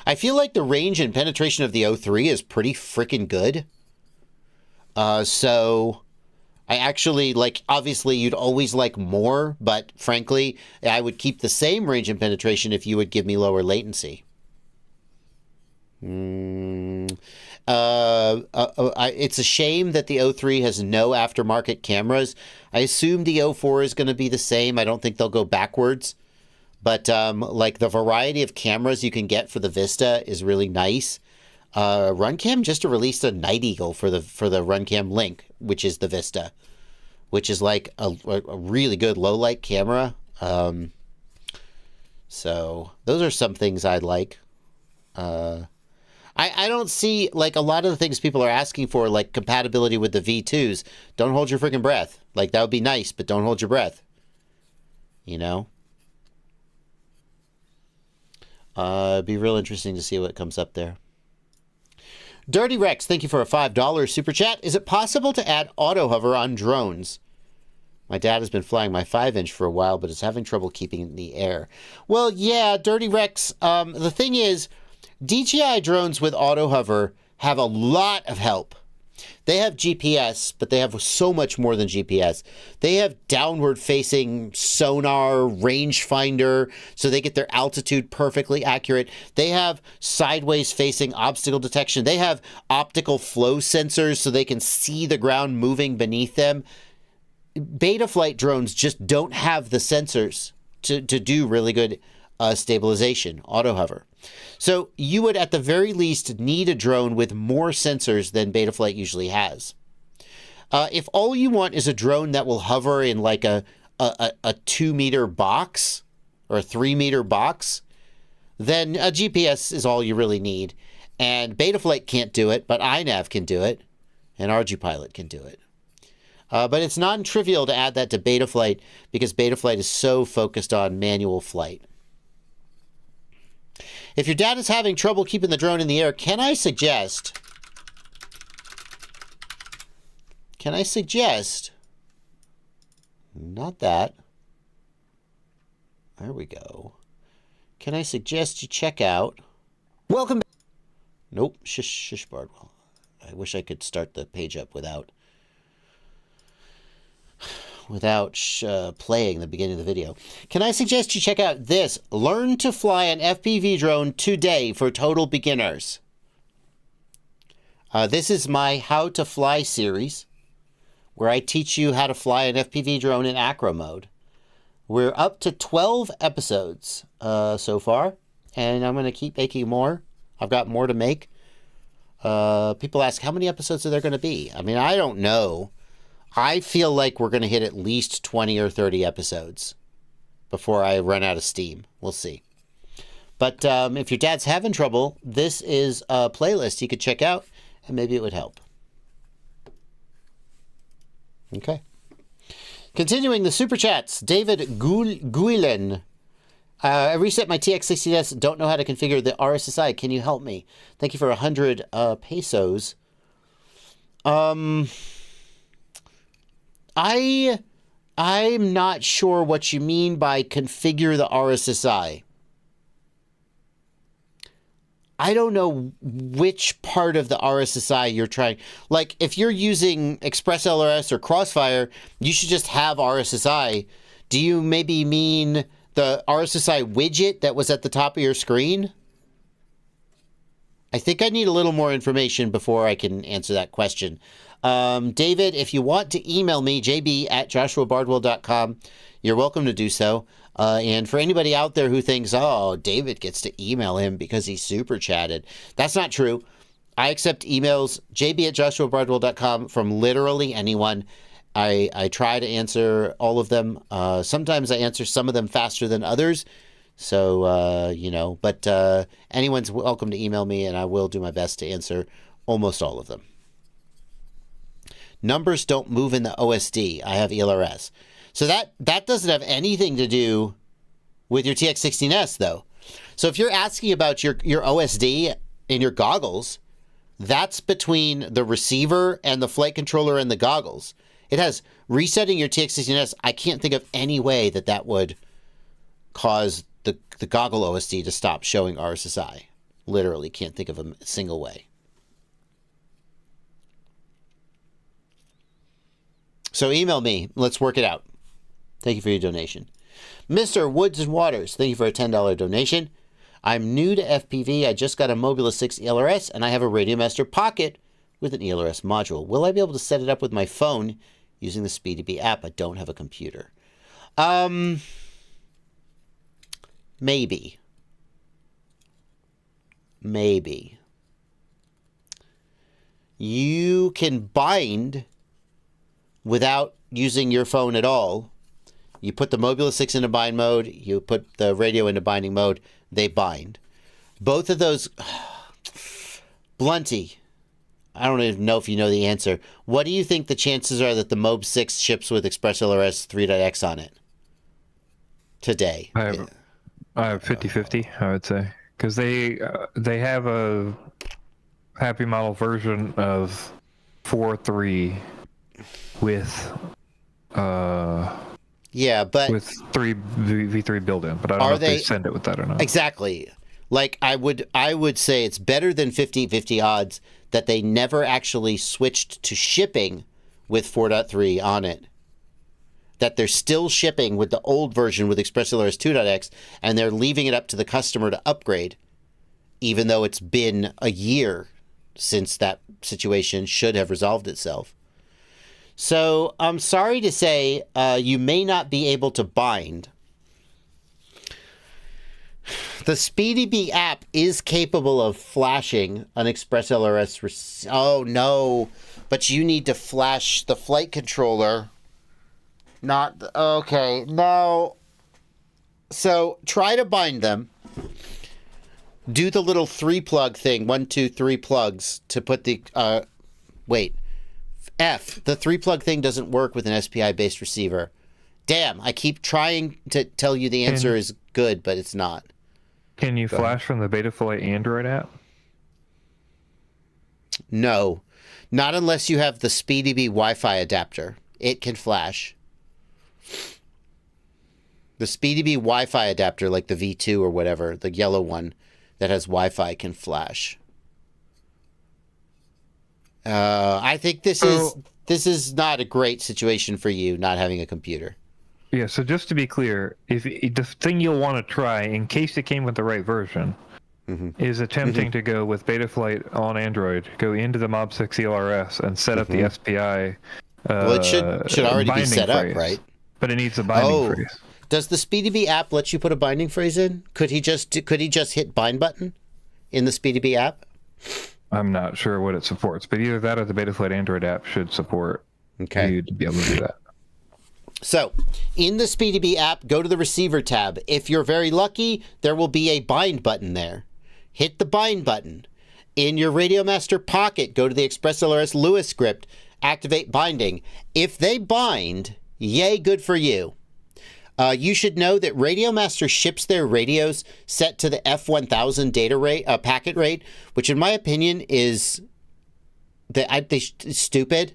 Speaker 1: I feel like the range and penetration of the O3 is pretty freaking good. So I actually like, obviously you'd always like more, but frankly, I would keep the same range and penetration if you would give me lower latency. It's a shame that the O3 has no aftermarket cameras. I assume the O4 is going to be the same. I don't think they'll go backwards. But like the variety of cameras you can get for the Vista is really nice. RunCam just released a Night Eagle for the RunCam Link, which is the Vista, which is like a really good low light camera. So those are some things I'd like. I don't see like a lot of the things people are asking for, like compatibility with the V2s. Don't hold your freaking breath. Like that would be nice, but don't hold your breath. You know? It'd be real interesting to see what comes up there. Dirty Rex, thank you for a $5 super chat. Is it possible to add auto hover on drones? My dad has been flying my 5-inch for a while, but is having trouble keeping it in the air. Well, yeah, Dirty Rex. The thing is, DJI drones with auto hover have a lot of help. They have GPS, but they have so much more than GPS. They have downward-facing sonar, rangefinder, so they get their altitude perfectly accurate. They have sideways-facing obstacle detection. They have optical flow sensors, so they can see the ground moving beneath them. Betaflight drones just don't have the sensors to do really good stabilization, auto hover. So you would at the very least need a drone with more sensors than Betaflight usually has. If all you want is a drone that will hover in like a 2-meter box or a 3-meter box, then a GPS is all you really need. And Betaflight can't do it, but iNav can do it, and RGPilot can do it. But it's non-trivial to add that to Betaflight because Betaflight is so focused on manual flight. If your dad is having trouble keeping the drone in the air, can I suggest... Not that. There we go. Can I suggest you check out... Welcome back. Nope. Shush, Bardwell. I wish I could start the page up without playing the beginning of the video. Can I suggest you check out this? Learn to fly an FPV drone today for total beginners. This is my How to Fly series, where I teach you how to fly an FPV drone in acro mode. We're up to 12 episodes so far, and I'm going to keep making more. I've got more to make. People ask, how many episodes are there going to be? I mean, I don't know. I feel like we're going to hit at least 20 or 30 episodes before I run out of steam. We'll see. But if your dad's having trouble, this is a playlist you could check out, and maybe it would help. Okay. Continuing the super chats, David Guilen. I reset my TX60S. Don't know how to configure the RSSI. Can you help me? Thank you for 100 pesos. I'm not sure what you mean by configure the RSSI. I don't know which part of the RSSI you're trying. Like, if you're using ExpressLRS or Crossfire, you should just have RSSI. Do you maybe mean the RSSI widget that was at the top of your screen? I think I need a little more information before I can answer that question. David, if you want to email me, jb@joshuabardwell.com, you're welcome to do so. And for anybody out there who thinks, oh, David gets to email him because he's super chatted, that's not true. I accept emails, jb@joshuabardwell.com, from literally anyone. I try to answer all of them. Sometimes I answer some of them faster than others. So, but anyone's welcome to email me, and I will do my best to answer almost all of them. Numbers don't move in the OSD. I have ELRS. So that doesn't have anything to do with your TX16S, though. So if you're asking about your OSD in your goggles, that's between the receiver and the flight controller and the goggles. It has resetting your TX16S. I can't think of any way that would cause the goggle OSD to stop showing RSSI. Literally can't think of a single way. So email me. Let's work it out. Thank you for your donation. Mr. Woods and Waters, thank you for a $10 donation. I'm new to FPV. I just got a Mobula 6 ELRS, and I have a Radiomaster Pocket with an ELRS module. Will I be able to set it up with my phone using the SpeedyBee app? I don't have a computer. Maybe. You can bind without using your phone at all. You put the Mobula 6 into bind mode, you put the radio into binding mode, they bind. Both of those... Blunty, I don't even know if you know the answer. What do you think the chances are that the Mob 6 ships with ExpressLRS 3.x on it today?
Speaker 2: I have 50-50, I would say. Because they have a happy model version of 4.3 with...
Speaker 1: yeah, but
Speaker 2: with V3 built-in, but I don't know if they send it with that or not.
Speaker 1: Exactly. Like, I would say it's better than 50-50 odds that they never actually switched to shipping with 4.3 on it. That they're still shipping with the old version with ExpressLRS 2.x, and they're leaving it up to the customer to upgrade, even though it's been a year since that situation should have resolved itself. So I'm sorry to say you may not be able to bind. The SpeedyBee app is capable of flashing an ExpressLRS. Oh, no. But you need to flash the flight controller. Not... Okay, no. So try to bind them. Do the little 3-plug thing. 1, 2, 3 plugs to put the... wait. F, the 3-plug thing doesn't work with an SPI-based receiver. Damn, I keep trying to tell you the answer is good, but it's not.
Speaker 2: Can you flash from the Betaflight Android app?
Speaker 1: No, not unless you have the SpeedyBee Wi-Fi adapter. It can flash. The SpeedyBee Wi-Fi adapter, like the V2 or whatever, the yellow one that has Wi-Fi, can flash. I think this is not a great situation for you, not having a computer.
Speaker 2: Yeah, so just to be clear, if the thing you'll want to try, in case it came with the right version, is attempting to go with Betaflight on Android, go into the Mob 6 ELRS and set up the SPI.
Speaker 1: Well, it should already be set up, right?
Speaker 2: But it needs a binding phrase.
Speaker 1: Does the SpeedyBee app let you put a binding phrase in? Could he just hit bind button in the SpeedyBee app?
Speaker 2: I'm not sure what it supports, but either that or the Betaflight Android app should support you to be able to do that.
Speaker 1: So, in the SpeedyBee app, go to the receiver tab. If you're very lucky, there will be a bind button there. Hit the bind button. In your Radiomaster Pocket, go to the ExpressLRS Lewis script, activate binding. If they bind, yay, good for you. You should know that Radiomaster ships their radios set to the F1000 data rate, packet rate, which in my opinion is stupid,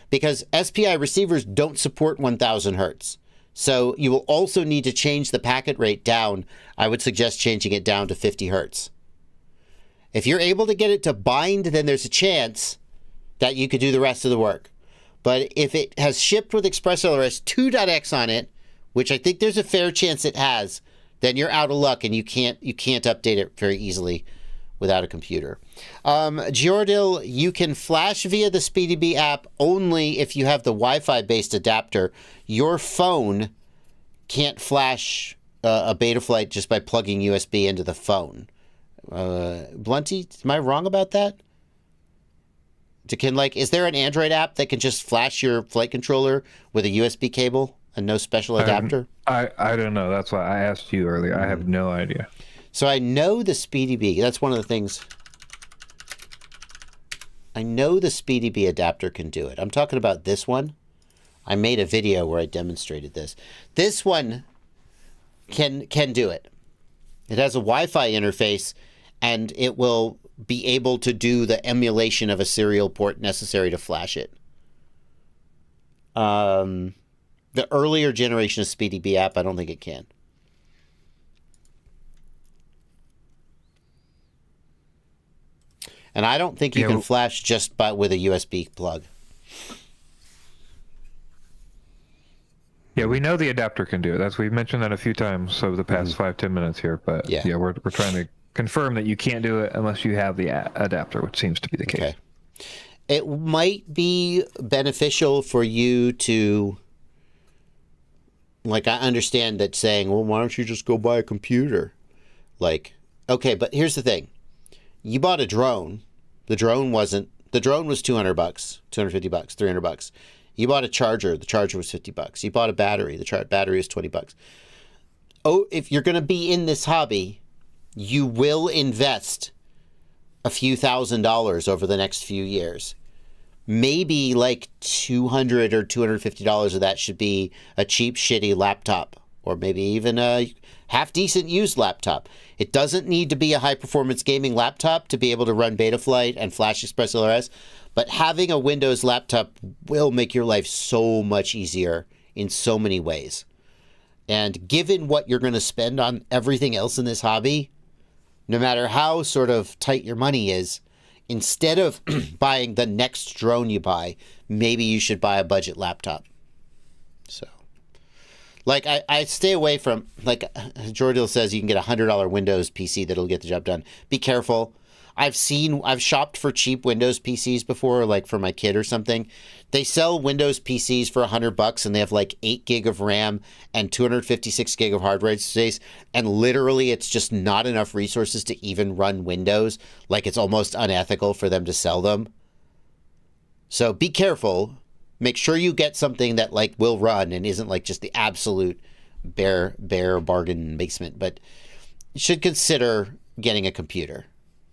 Speaker 1: because SPI receivers don't support 1000 hertz. So you will also need to change the packet rate down. I would suggest changing it down to 50 hertz. If you're able to get it to bind, then there's a chance that you could do the rest of the work. But if it has shipped with ExpressLRS 2.x on it, which I think there's a fair chance it has, then you're out of luck and you can't update it very easily without a computer. Giordil, you can flash via the SpeedyBee app only if you have the Wi-Fi based adapter. Your phone can't flash a Betaflight just by plugging USB into the phone. Blunty, am I wrong about that? Is there an Android app that can just flash your flight controller with a USB cable and no special adapter?
Speaker 2: I don't know. That's why I asked you earlier. I have no idea.
Speaker 1: So I know the SpeedyBee. That's one of the things. I know the SpeedyBee adapter can do it. I'm talking about this one. I made a video where I demonstrated this. This one can do it. It has a Wi-Fi interface, and it will be able to do the emulation of a serial port necessary to flash it. The earlier generation of SpeedyBee app, I don't think it can. And I don't think you can flash just with a USB plug.
Speaker 2: Yeah, we know the adapter can do it. We've mentioned that a few times over the past 5-10 minutes here. But yeah, we're trying to confirm that you can't do it unless you have the adapter, which seems to be the case.
Speaker 1: Okay. It might be beneficial for you to, I understand that saying, well, why don't you just go buy a computer? Okay, but here's the thing. You bought a drone. The drone was $200, $250, $300. You bought a charger. The charger was $50. You bought a battery. The battery was $20. Oh, if you're going to be in this hobby, you will invest a few $1,000s over the next few years. Maybe $200 or $250 of that should be a cheap, shitty laptop, or maybe even a half-decent used laptop. It doesn't need to be a high-performance gaming laptop to be able to run Betaflight and flash ExpressLRS, but having a Windows laptop will make your life so much easier in so many ways. And given what you're going to spend on everything else in this hobby, no matter how sort of tight your money is, instead of buying the next drone you buy, maybe you should buy a budget laptop. So, I stay away from, Jordil says you can get a $100 Windows PC that'll get the job done. Be careful. I've shopped for cheap Windows PCs before, for my kid or something. They sell Windows PCs for $100 and they have 8 gig of RAM and 256 gig of hard drive space. And literally it's just not enough resources to even run Windows. It's almost unethical for them to sell them. So be careful. Make sure you get something that will run and isn't just the absolute bare bargain basement. But you should consider getting a computer.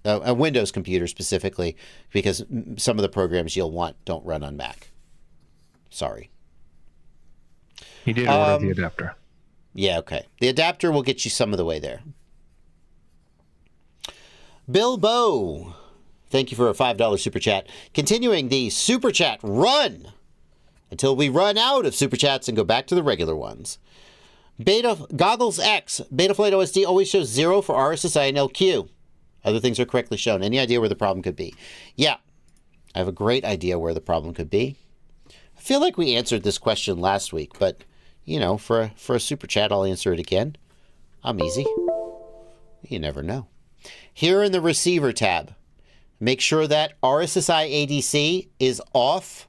Speaker 1: A Windows computer specifically, because some of the programs you'll want don't run on Mac. Sorry.
Speaker 2: You did order the adapter.
Speaker 1: Yeah, okay. The adapter will get you some of the way there. Bilbo, thank you for a $5 super chat. Continuing the super chat run until we run out of super chats and go back to the regular ones. Goggles X, Betaflight OSD always shows 0 for RSSI and LQ. Other things are correctly shown. Any idea where the problem could be? Yeah, I have a great idea where the problem could be. I feel like we answered this question last week, but, for a super chat, I'll answer it again. I'm easy. You never know. Here in the receiver tab, make sure that RSSI ADC is off,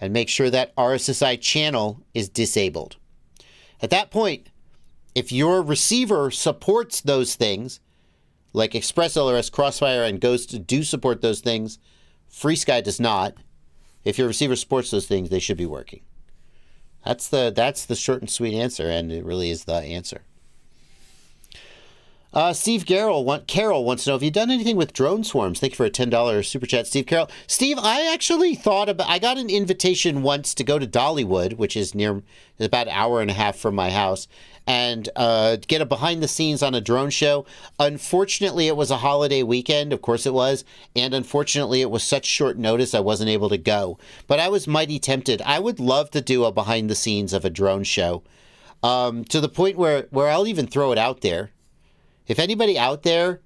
Speaker 1: and make sure that RSSI channel is disabled. At that point, if your receiver supports those things, Like ExpressLRS, Crossfire, and Ghost do support those things. FreeSky does not. If your receiver supports those things, they should be working. That's the short and sweet answer, and it really is the answer. Steve Carroll wants to know, have you done anything with drone swarms? Thank you for a $10 super chat, Steve Carroll. Steve, I actually I got an invitation once to go to Dollywood, which is about an hour and a half from my house, and get a behind the scenes on a drone show. Unfortunately, it was a holiday weekend. Of course it was. And unfortunately, it was such short notice I wasn't able to go. But I was mighty tempted. I would love to do a behind the scenes of a drone show, to the point where I'll even throw it out there. If anybody out there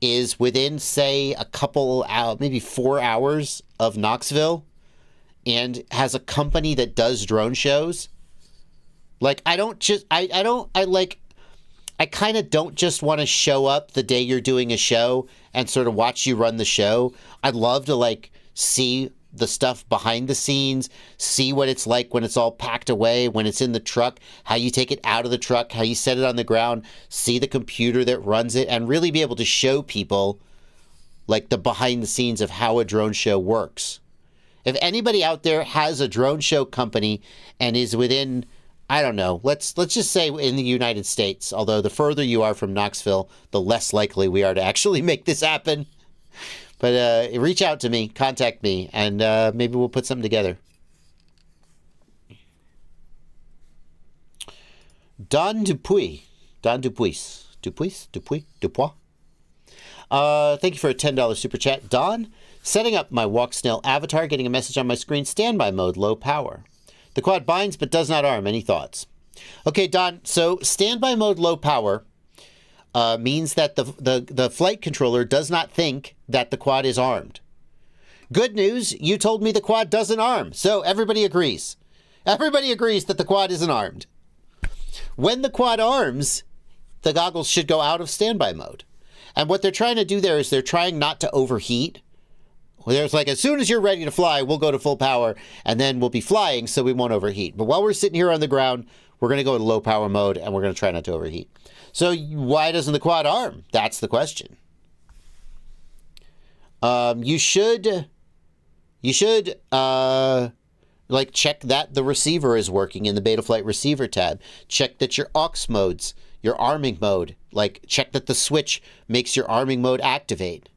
Speaker 1: is within, say, a couple hours, maybe 4 hours of Knoxville, and has a company that does drone shows, like, I kind of don't just want to show up the day you're doing a show and sort of watch you run the show. I'd love to, like, see the stuff behind the scenes, see what it's like when it's all packed away, when it's in the truck, how you take it out of the truck, how you set it on the ground, see the computer that runs it, and really be able to show people, like, the behind the scenes of how a drone show works. If anybody out there has a drone show company and is within, I don't know, let's just say in the United States, although the further you are from Knoxville, the less likely we are to actually make this happen. But reach out to me, contact me, and maybe we'll put something together. Don Dupuis. Thank you for a $10 super chat. Don, setting up my Walksnail avatar, getting a message on my screen, standby mode, low power. The quad binds but does not arm. Any thoughts? Okay, Don, so standby mode, low power means that the flight controller does not think that the quad is armed. Good news, you told me the quad doesn't arm, so everybody agrees. Everybody agrees that the quad isn't armed. When the quad arms, the goggles should go out of standby mode. And what they're trying to do there is they're trying not to overheat. There's like, as soon as you're ready to fly, we'll go to full power, and then we'll be flying so we won't overheat. But while we're sitting here on the ground, we're going to go to low power mode, and we're going to try not to overheat. So why doesn't the quad arm? That's the question. You should like check that the receiver is working in the Betaflight receiver tab. Check that your aux modes, your arming mode, like check that the switch makes your arming mode activate.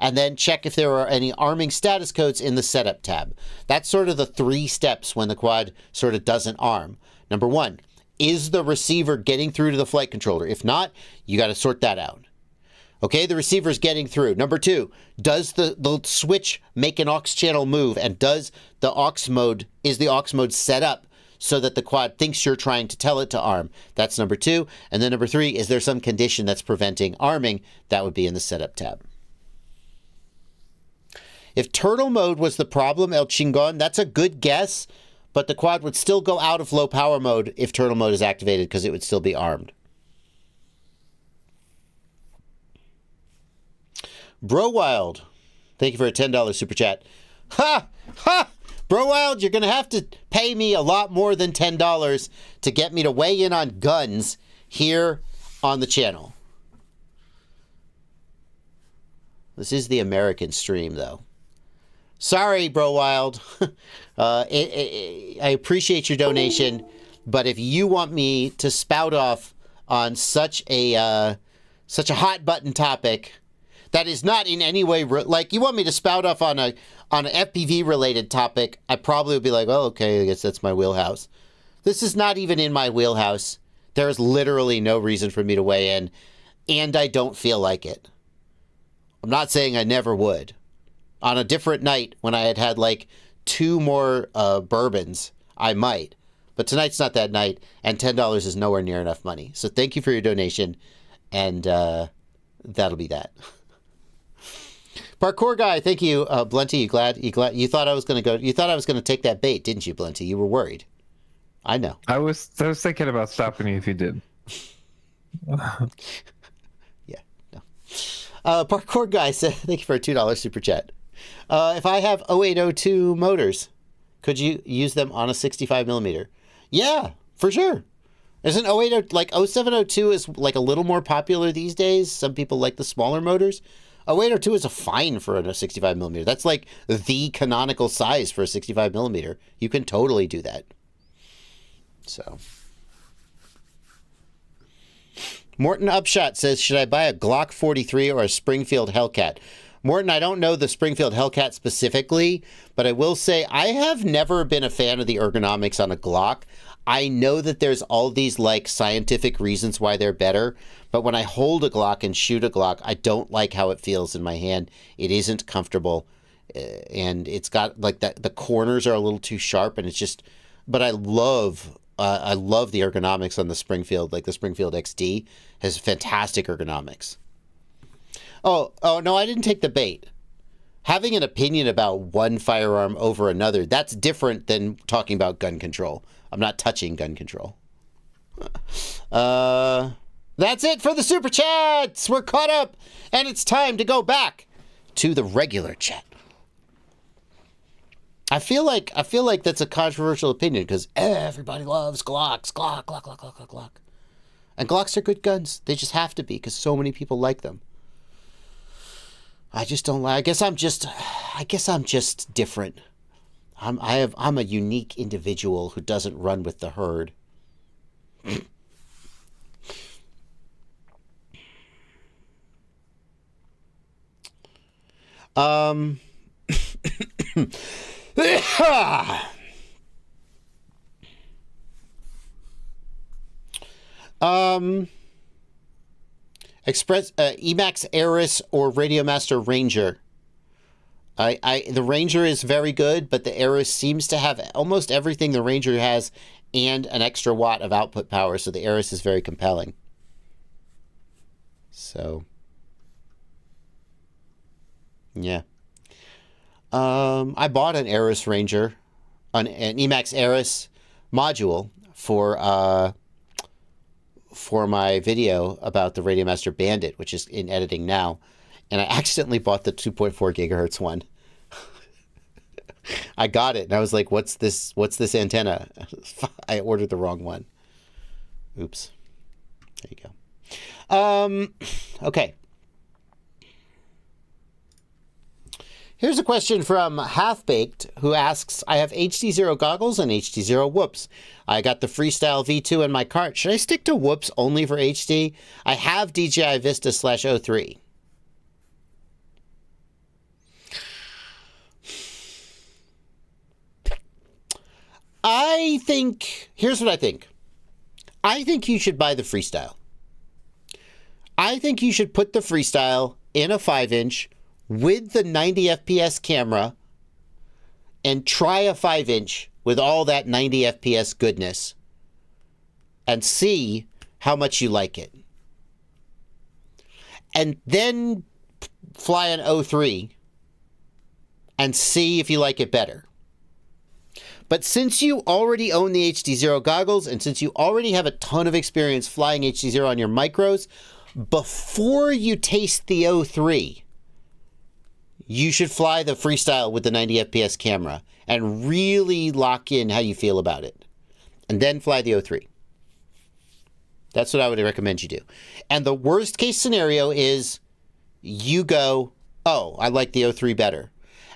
Speaker 1: And then check if there are any arming status codes in the setup tab. That's sort of the 3 steps when the quad sort of doesn't arm. Number 1, is the receiver getting through to the flight controller? If not, you got to sort that out. Okay, the receiver's getting through. Number 2, does the switch make an aux channel move? And is the aux mode set up so that the quad thinks you're trying to tell it to arm? That's number 2. And then number 3, is there some condition that's preventing arming? That would be in the setup tab. If turtle mode was the problem, El Chingon, that's a good guess, but the quad would still go out of low power mode if turtle mode is activated because it would still be armed. Bro Wild, thank you for a $10 super chat. Ha! Ha! Bro Wild, you're going to have to pay me a lot more than $10 to get me to weigh in on guns here on the channel. This is the American stream, though. Sorry, Bro Wild. I appreciate your donation, but if you want me to spout off on such a hot button topic that is not in any way like you want me to spout off on an FPV related topic, I probably would be like, oh, okay, I guess that's my wheelhouse. This is not even in my wheelhouse. There is literally no reason for me to weigh in, and I don't feel like it. I'm not saying I never would. On a different night, when I had like 2 more bourbons, I might. But tonight's not that night, and $10 is nowhere near enough money. So thank you for your donation, and that'll be that. Parkour guy, thank you, Blunty. You thought I was going to go? You thought I was going to take that bait, didn't you, Blunty? You were worried. I know.
Speaker 2: I was thinking about stopping you if you did.
Speaker 1: Yeah. No. Parkour guy said, thank you for a $2 super chat. If I have 0802 motors, could you use them on a 65 millimeter? Yeah, for sure. Isn't 08, like 0702 is like a little more popular these days. Some people like the smaller motors. 0802 is a fine for a 65 millimeter. That's like the canonical size for a 65 millimeter. You can totally do that. So. Morton Upshot says, should I buy a Glock 43 or a Springfield Hellcat? Morton, I don't know the Springfield Hellcat specifically, but I will say I have never been a fan of the ergonomics on a Glock. I know that there's all these like scientific reasons why they're better, but when I hold a Glock and shoot a Glock, I don't like how it feels in my hand. It isn't comfortable, and it's got like that. The corners are a little too sharp, and it's just. But I love the ergonomics on the Springfield. Like the Springfield XD has fantastic ergonomics. Oh no, I didn't take the bait. Having an opinion about one firearm over another, that's different than talking about gun control. I'm not touching gun control. That's it for the Super Chats. We're caught up, and it's time to go back to the regular chat. I feel like that's a controversial opinion because everybody loves Glocks. Glock. And Glocks are good guns. They just have to be because so many people like them. I just don't like. I guess I'm just different. I'm a unique individual who doesn't run with the herd. ELRS or Radiomaster Ranger. The Ranger is very good, but the ELRS seems to have almost everything the Ranger has and an extra watt of output power, so the ELRS is very compelling. So, yeah. I bought an ELRS Ranger, an Emax ELRS module for my video about the Radiomaster Bandit, which is in editing now. And I accidentally bought the 2.4 gigahertz one. I got it, and I was like, what's this antenna? I ordered the wrong one. Oops. There you go. Okay. Here's a question from Half-Baked, who asks, I have HD0 goggles and HD0 whoops. I got the Freestyle V2 in my cart. Should I stick to whoops only for HD? I have DJI Vista /03. Here's what I think. I think you should buy the Freestyle. I think you should put the Freestyle in a 5-inch with the 90 FPS camera and try a 5-inch with all that 90 FPS goodness and see how much you like it. And then fly an O3 and see if you like it better. But since you already own the HD0 goggles and since you already have a ton of experience flying HD0 on your micros, before you taste the O3, you should fly the Freestyle with the 90 FPS camera and really lock in how you feel about it. And then fly the O3. That's what I would recommend you do. And the worst case scenario is you go, oh, I like the O3 better.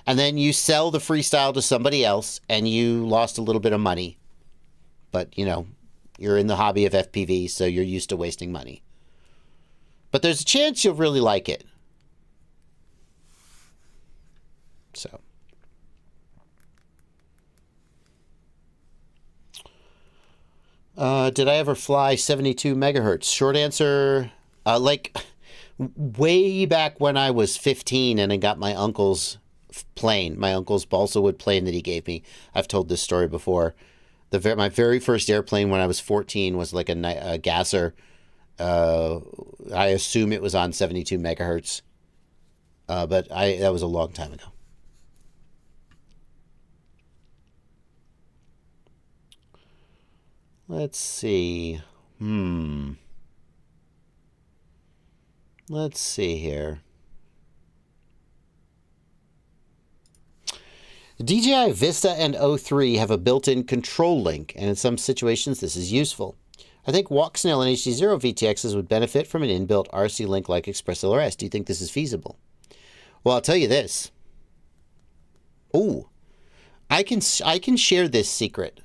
Speaker 1: And then you sell the Freestyle to somebody else and you lost a little bit of money. But, you know, you're in the hobby of FPV, so you're used to wasting money. But there's a chance you'll really like it. So. Did I ever fly 72 megahertz? Short answer, like way back when I was 15 and I got my uncle's plane, my uncle's balsa wood plane that he gave me. I've told this story before. My very first airplane when I was 14 was like a gasser. I assume it was on 72 megahertz. But that was a long time ago. Let's see. Let's see here. DJI Vista and O3 have a built-in control link, and in some situations this is useful. I think Walksnail and HD0 VTXs would benefit from an inbuilt RC link like ExpressLRS. Do you think this is feasible? Well, I'll tell you this. Ooh, I can share this secret.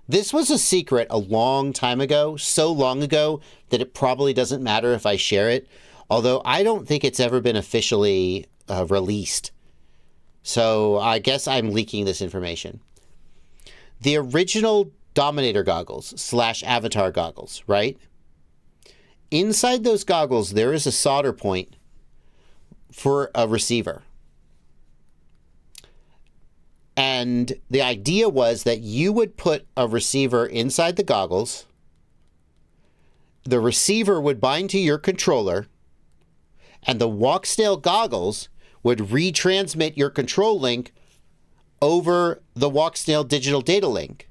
Speaker 1: This was a secret a long time ago, so long ago that it probably doesn't matter if I share it, although I don't think it's ever been officially released. So I guess I'm leaking this information. The original Dominator goggles / Avatar goggles, right? Inside those goggles, there is a solder point for a receiver. And the idea was that you would put a receiver inside the goggles. The receiver would bind to your controller, and the Walksnail goggles would retransmit your control link over the Walksnail digital data link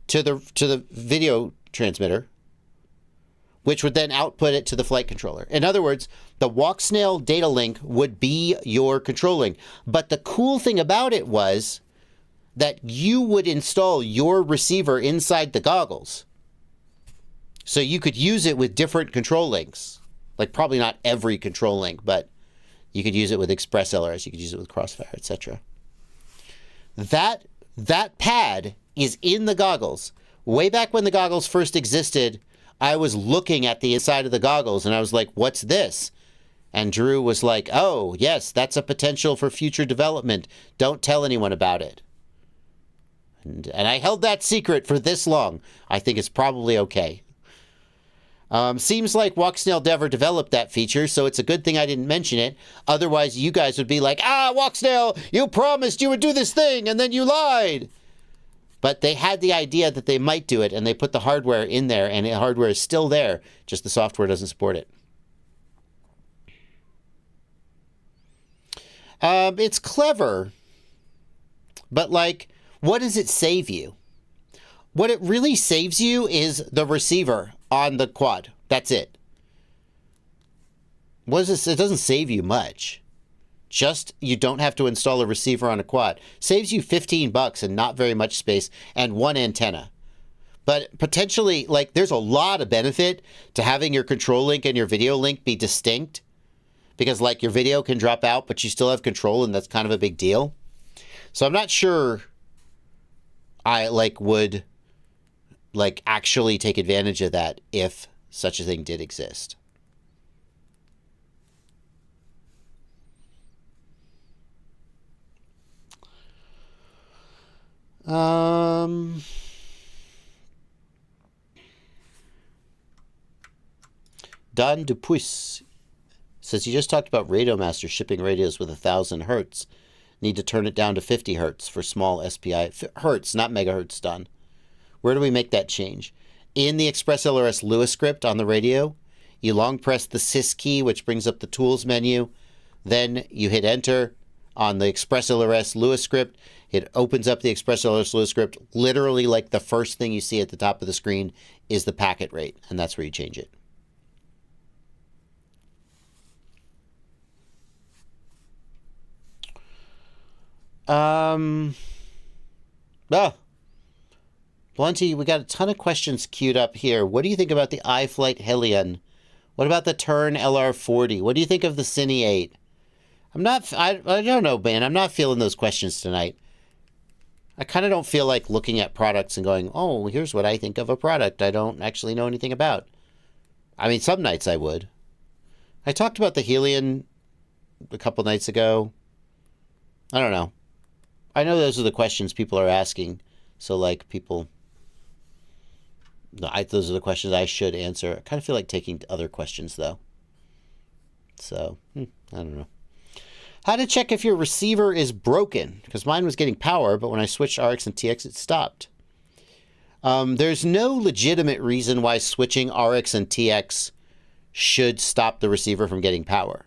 Speaker 1: to the video transmitter, which would then output it to the flight controller. In other words, the Walksnail data link would be your control link. But the cool thing about it was that you would install your receiver inside the goggles. So you could use it with different control links. Like probably not every control link, but you could use it with ExpressLRS, you could use it with Crossfire, etc. That pad is in the goggles. Way back when the goggles first existed, I was looking at the inside of the goggles and I was like, what's this? And Drew was like, oh, yes, that's a potential for future development. Don't tell anyone about it. And I held that secret for this long. I think it's probably okay. Seems like Walksnail never developed that feature, so it's a good thing I didn't mention it. Otherwise, you guys would be like, Walksnail, you promised you would do this thing, and then you lied. But they had the idea that they might do it, and they put the hardware in there, and the hardware is still there, just the software doesn't support it. It's clever, but like, what does it save you? What it really saves you is the receiver on the quad. That's it. What is this? It doesn't save you much. Just you don't have to install a receiver on a quad. Saves you $15 and not very much space and one antenna. But potentially, like, there's a lot of benefit to having your control link and your video link be distinct. Because, like, your video can drop out, but you still have control, and that's kind of a big deal. So I'm not sure I, like, would, like, actually take advantage of that if such a thing did exist. Don Dupuis says, you just talked about Radio Master shipping radios with 1,000 hertz. Need to turn it down to 50 hertz for small SPI. Hertz, not megahertz, Don. Where do we make that change? In the ExpressLRS Lewis script on the radio, you long press the sys key, which brings up the tools menu. Then you hit enter on the ExpressLRS Lewis script. It opens up the ExpressLRS Lewis script. Literally, like, the first thing you see at the top of the screen is the packet rate, and that's where you change it. Blunty, we got a ton of questions queued up here. What do you think about the iFlight Helion? What about the Turn LR40? What do you think of the Cine 8? I don't know, man. I'm not feeling those questions tonight. I kind of don't feel like looking at products and going, oh, here's what I think of a product I don't actually know anything about. I mean, some nights I would. I talked about the Helion a couple nights ago. I don't know. I know those are the questions people are asking. So, like, people... those are the questions I should answer. I kind of feel like taking other questions, though. So, I don't know. How to check if your receiver is broken? Because mine was getting power, but when I switched RX and TX, it stopped. There's no legitimate reason why switching RX and TX should stop the receiver from getting power.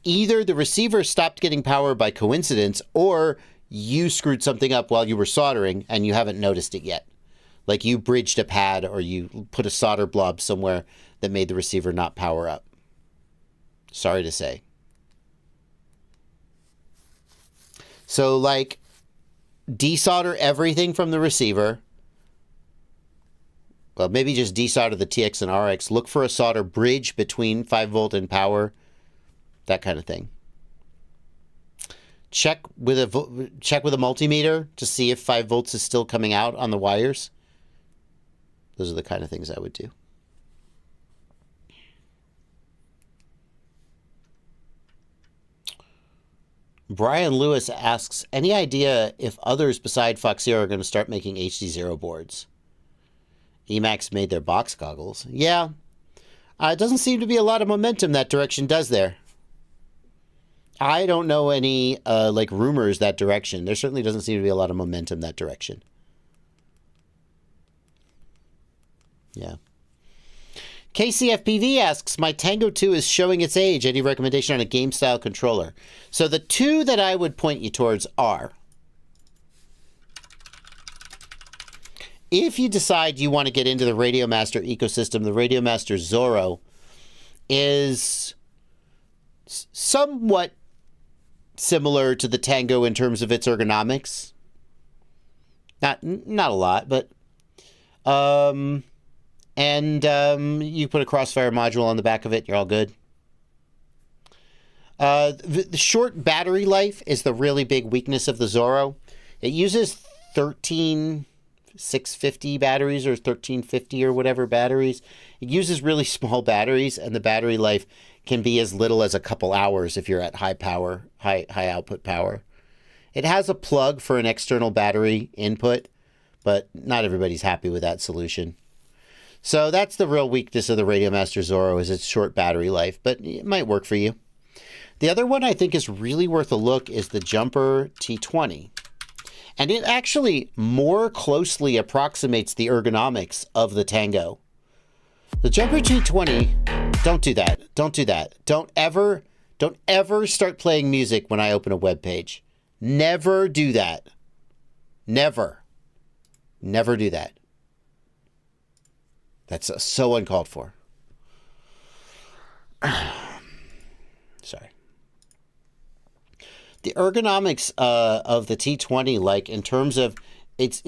Speaker 1: Either the receiver stopped getting power by coincidence, or you screwed something up while you were soldering and you haven't noticed it yet. Like you bridged a pad or you put a solder blob somewhere that made the receiver not power up. Sorry to say. So, like, desolder everything from the receiver. Well, maybe just desolder the TX and RX. Look for a solder bridge between 5 volt and power. That kind of thing. Check with a multimeter to see if 5 volts is still coming out on the wires. Those are the kind of things I would do. Brian Lewis asks, any idea if others beside Fox Zero are going to start making HD0 boards? Emax made their box goggles. Yeah. It doesn't seem to be a lot of momentum that direction does there. I don't know any like rumors that direction. There certainly doesn't seem to be a lot of momentum that direction. Yeah. KCFPV asks, my Tango 2 is showing its age. Any recommendation on a game-style controller? So the two that I would point you towards are, if you decide you want to get into the Radiomaster ecosystem, the Radiomaster Zorro is somewhat similar to the Tango in terms of its ergonomics. Not a lot, but... you put a Crossfire module on the back of it, you're all good. The short battery life is the really big weakness of the Zorro. It uses 13650 batteries or 1350 or whatever batteries. It uses really small batteries, and the battery life can be as little as a couple hours if you're at high power, high output power. It has a plug for an external battery input, but not everybody's happy with that solution. So that's the real weakness of the Radiomaster Zorro, is its short battery life, but it might work for you. The other one I think is really worth a look is the Jumper T20. And it actually more closely approximates the ergonomics of the Tango. The Jumper T20, don't do that. Don't do that. Don't ever start playing music when I open a web page. Never do that. Never. Never do that. That's so uncalled for. Sorry. The ergonomics of the T20, like in terms of, it's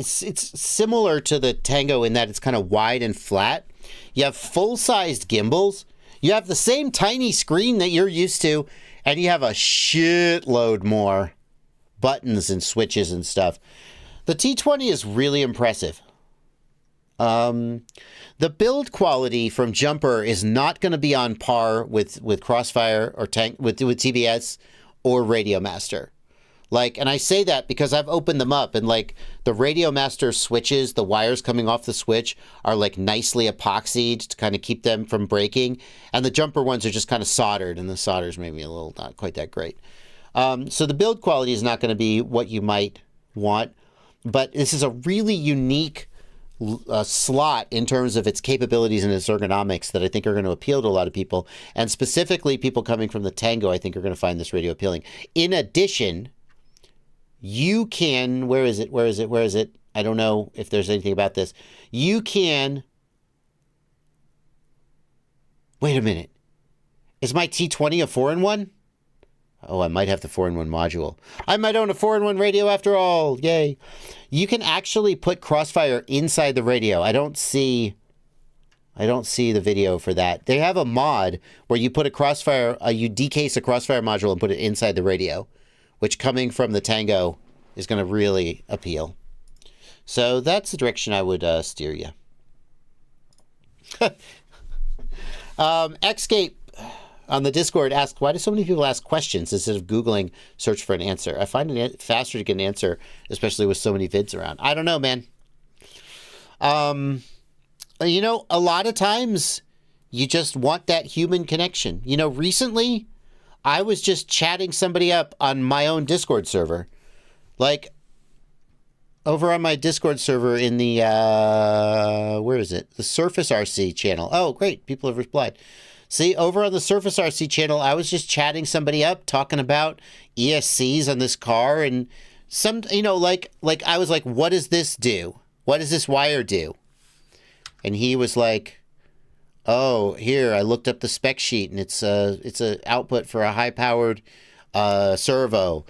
Speaker 1: similar to the Tango in that it's kind of wide and flat. You have full-sized gimbals. You have the same tiny screen that you're used to, and you have a shitload more buttons and switches and stuff. The T20 is really impressive. The build quality from Jumper is not going to be on par with Crossfire or with TBS or Radiomaster. Like, and I say that because I've opened them up, and like the Radiomaster switches, the wires coming off the switch are like nicely epoxied to kind of keep them from breaking, and the Jumper ones are just kind of soldered, and the solder's maybe a little not quite that great. So the build quality is not going to be what you might want, but this is a really unique slot in terms of its capabilities and its ergonomics that I think are going to appeal to a lot of people, and specifically people coming from the Tango I think are going to find this radio appealing. In addition, you can, where is it? I don't know if there's anything about this. You can, wait a minute. Is my T20 a 4-in-1? Oh, I might have the 4-in-1 module. I might own a 4-in-1 radio after all. Yay. You can actually put Crossfire inside the radio. I don't see the video for that. They have a mod where you put a Crossfire, you decase a Crossfire module and put it inside the radio, which coming from the Tango is going to really appeal. So that's the direction I would steer you. Xscape on the Discord asked, why do so many people ask questions instead of Googling search for an answer? I find it faster to get an answer, especially with so many vids around. I don't know, man. You know, a lot of times you just want that human connection. You know, recently I was just chatting somebody up on my own Discord server. Like, over on my Discord server in the, where is it? The Surface RC channel. Oh, great. People have replied. See, over on the Surface RC channel, I was just chatting somebody up, talking about ESCs on this car, and some, you know, like I was like, what does this do? What does this wire do? And he was like, oh, here, I looked up the spec sheet, and it's a output for a high-powered servo.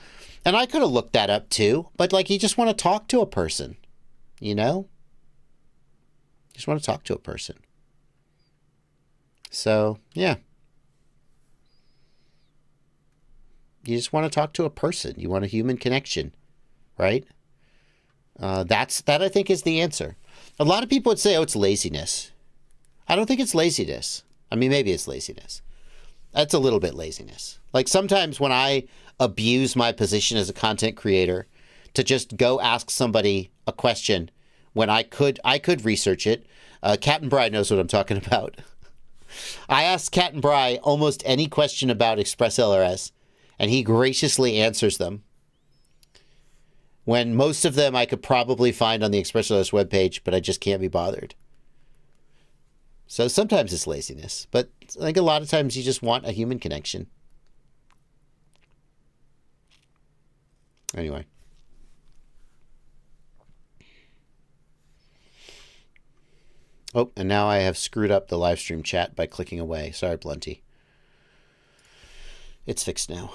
Speaker 1: And I could have looked that up too, but like, you just want to talk to a person, you know? You just want to talk to a person. So, yeah. You just want to talk to a person. You want a human connection, right? That I think is the answer. A lot of people would say, oh, it's laziness. I don't think it's laziness. I mean, maybe it's laziness. That's a little bit laziness. Like sometimes when I abuse my position as a content creator to just go ask somebody a question when I could research it. Captain Bry knows what I'm talking about. I asked Captain Bry almost any question about ExpressLRS, and he graciously answers them. When most of them I could probably find on the ExpressLRS webpage, but I just can't be bothered. So sometimes it's laziness, but I think a lot of times you just want a human connection. Anyway. Oh, and now I have screwed up the live stream chat by clicking away. Sorry, Blunty. It's fixed now.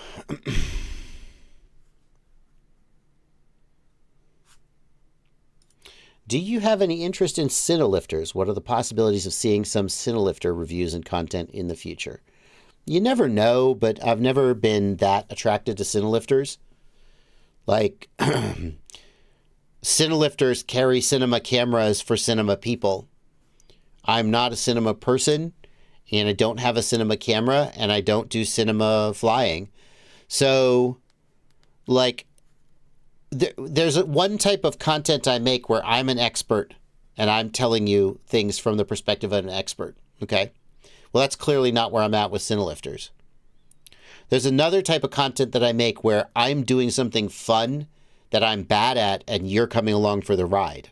Speaker 1: Do you have any interest in cinelifters? What are the possibilities of seeing some cinelifter reviews and content in the future? You never know, but I've never been that attracted to cinelifters. Like, cinelifters carry cinema cameras for cinema people. I'm not a cinema person, and I don't have a cinema camera, and I don't do cinema flying. So, like, there's one type of content I make where I'm an expert and I'm telling you things from the perspective of an expert. Okay. Well, that's clearly not where I'm at with cinelifters. There's another type of content that I make where I'm doing something fun that I'm bad at and you're coming along for the ride.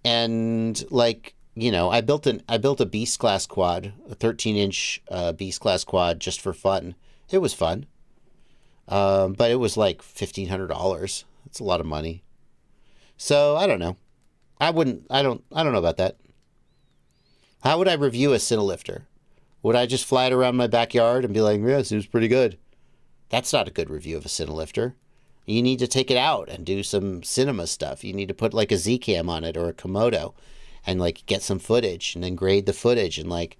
Speaker 1: And like, you know, I built a Beast class quad, a 13-inch Beast class quad just for fun. It was fun. But it was like $1,500. That's a lot of money. So I don't know. I don't know about that. How would I review a cinelifter? Would I just fly it around my backyard and be like, yes, it was pretty good? That's not a good review of a cinelifter. You need to take it out and do some cinema stuff. You need to put like a Z-cam on it or a Komodo and like get some footage and then grade the footage and like,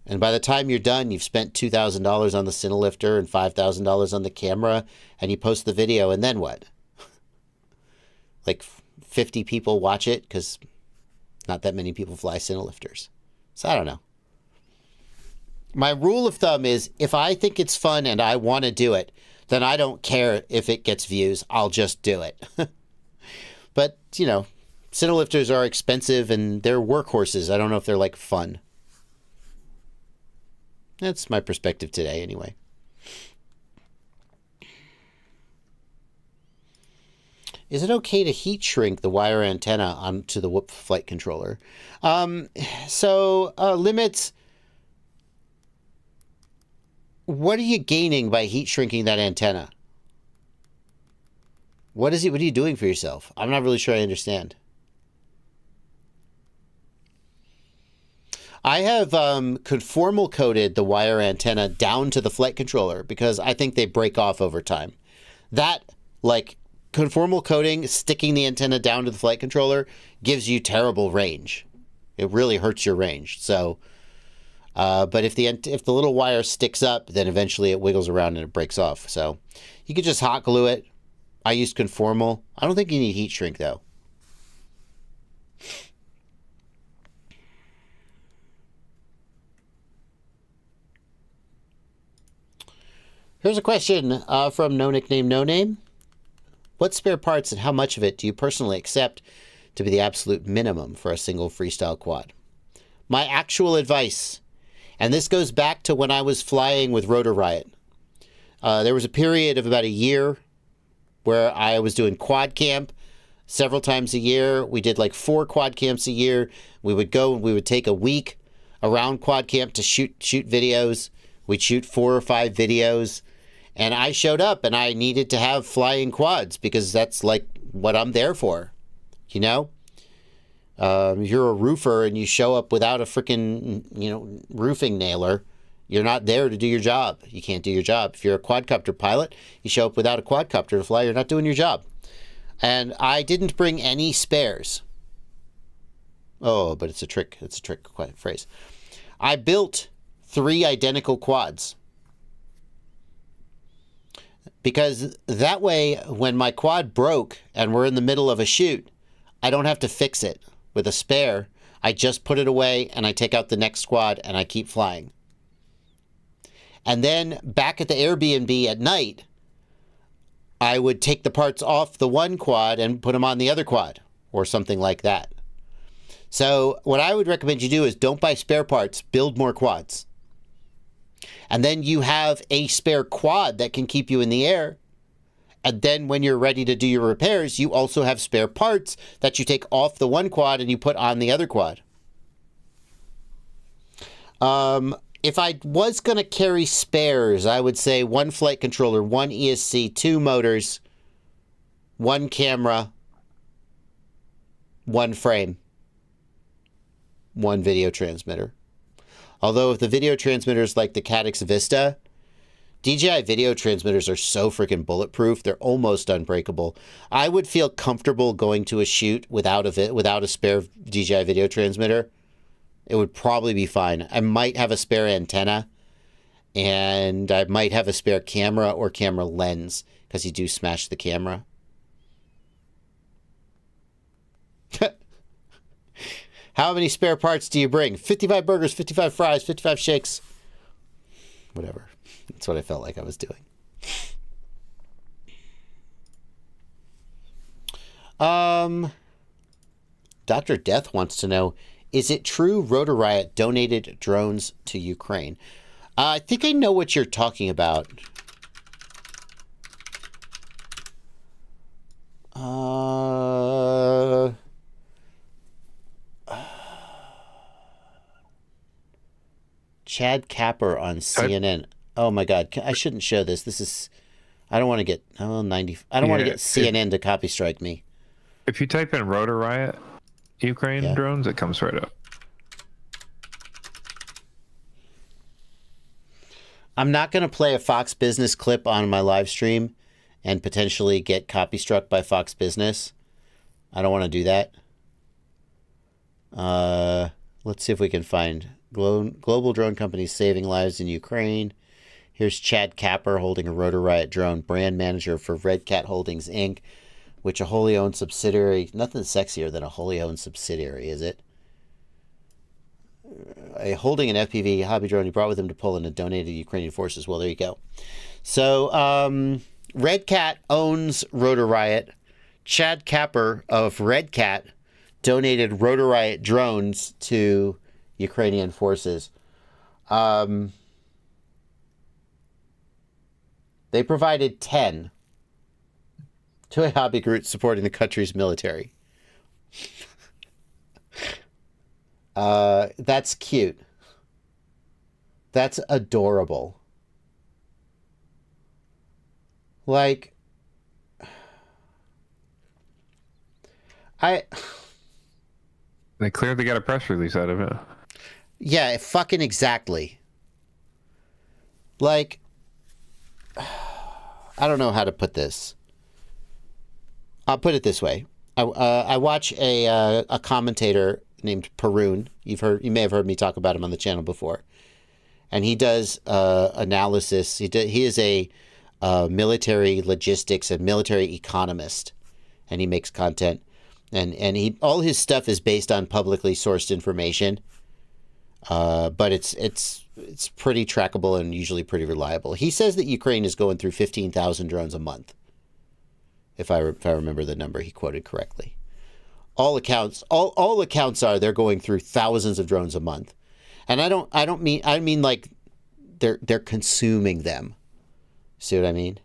Speaker 1: and by the time you're done, you've spent $2,000 on the cinelifter and $5,000 on the camera, and you post the video, and then what? Like 50 people watch it because not that many people fly cinelifters. So I don't know. My rule of thumb is if I think it's fun and I want to do it, then I don't care if it gets views. I'll just do it. But, you know, cinelifters are expensive and they're workhorses. I don't know if they're like fun. That's my perspective today, anyway. Is it okay to heat shrink the wire antenna onto the Whoop flight controller? Limits. What are you gaining by heat shrinking that antenna? What are you doing for yourself? I'm not really sure I understand. I have conformal coated the wire antenna down to the flight controller because I think they break off over time. That, like, conformal coating, sticking the antenna down to the flight controller, gives you terrible range. It really hurts your range. So, but if the little wire sticks up, then eventually it wiggles around and it breaks off. So you could just hot glue it. I used conformal. I don't think you need heat shrink, though. Here's a question from No Nickname No Name. What spare parts and how much of it do you personally accept to be the absolute minimum for a single freestyle quad? My actual advice, and this goes back to when I was flying with Rotor Riot. There was a period of about a year where I was doing quad camp several times a year. We did like 4 quad camps a year. We would go and we would take a week around quad camp to shoot videos. We'd shoot 4 or 5 videos. And I showed up and I needed to have flying quads because that's like what I'm there for, you know? You're a roofer and you show up without a freaking, roofing nailer. You're not there to do your job. You can't do your job. If you're a quadcopter pilot, you show up without a quadcopter to fly, you're not doing your job. And I didn't bring any spares. Oh, but it's a trick. It's a trick phrase. I built 3 identical quads. Because that way, when my quad broke and we're in the middle of a shoot, I don't have to fix it with a spare. I just put it away and I take out the next quad and I keep flying. And then back at the Airbnb at night, I would take the parts off the one quad and put them on the other quad or something like that. So what I would recommend you do is don't buy spare parts, build more quads. And then you have a spare quad that can keep you in the air. And then when you're ready to do your repairs, you also have spare parts that you take off the one quad and you put on the other quad. If I was going to carry spares, I would say 1 flight controller, 1 ESC, 2 motors, 1 camera, 1 frame, 1 video transmitter. Although if the video transmitter is like the Caddx Vista, DJI video transmitters are so freaking bulletproof, they're almost unbreakable. I would feel comfortable going to a shoot without a spare DJI video transmitter. It would probably be fine. I might have a spare antenna, and I might have a spare camera or camera lens, because you do smash the camera. How many spare parts do you bring? 55 burgers, 55 fries, 55 shakes. Whatever. That's what I felt like I was doing. Dr. Death wants to know, is it true Rotor Riot donated drones to Ukraine? I think I know what you're talking about. Chad Capper on CNN. Oh my God, I shouldn't show this. This is, I don't want to get, I don't want to get CNN to copy strike me.
Speaker 2: If you type in Rotor Riot Ukraine drones, it comes right up.
Speaker 1: I'm not going to play a Fox Business clip on my live stream and potentially get copy struck by Fox Business. I don't want to do that. Let's see if we can find global drone companies saving lives in Ukraine. Here's Chad Capper holding a Rotor Riot drone, brand manager for Red Cat Holdings, Inc., which a wholly owned subsidiary, nothing sexier than a wholly owned subsidiary, is it? Holding an FPV hobby drone he brought with him to Poland and donated to Ukrainian forces. Well, there you go. So Red Cat owns Rotor Riot. Chad Capper of Red Cat donated Rotor Riot drones to Ukrainian forces. They provided 10 to a hobby group supporting the country's military. That's cute. That's adorable. Like,
Speaker 2: they clearly got a press release out of it.
Speaker 1: Yeah, fucking exactly. Like, I don't know how to put this. I'll put it this way. I watch a commentator named Perun. You may have heard me talk about him on the channel before, and he does analysis. He is a military logistics and military economist, and he makes content, and all his stuff is based on publicly sourced information, but it's pretty trackable and usually pretty reliable. He says that Ukraine is going through 15,000 drones a month, if I remember the number he quoted correctly. All accounts are they're going through thousands of drones a month, and I mean like they're consuming them. See what I mean?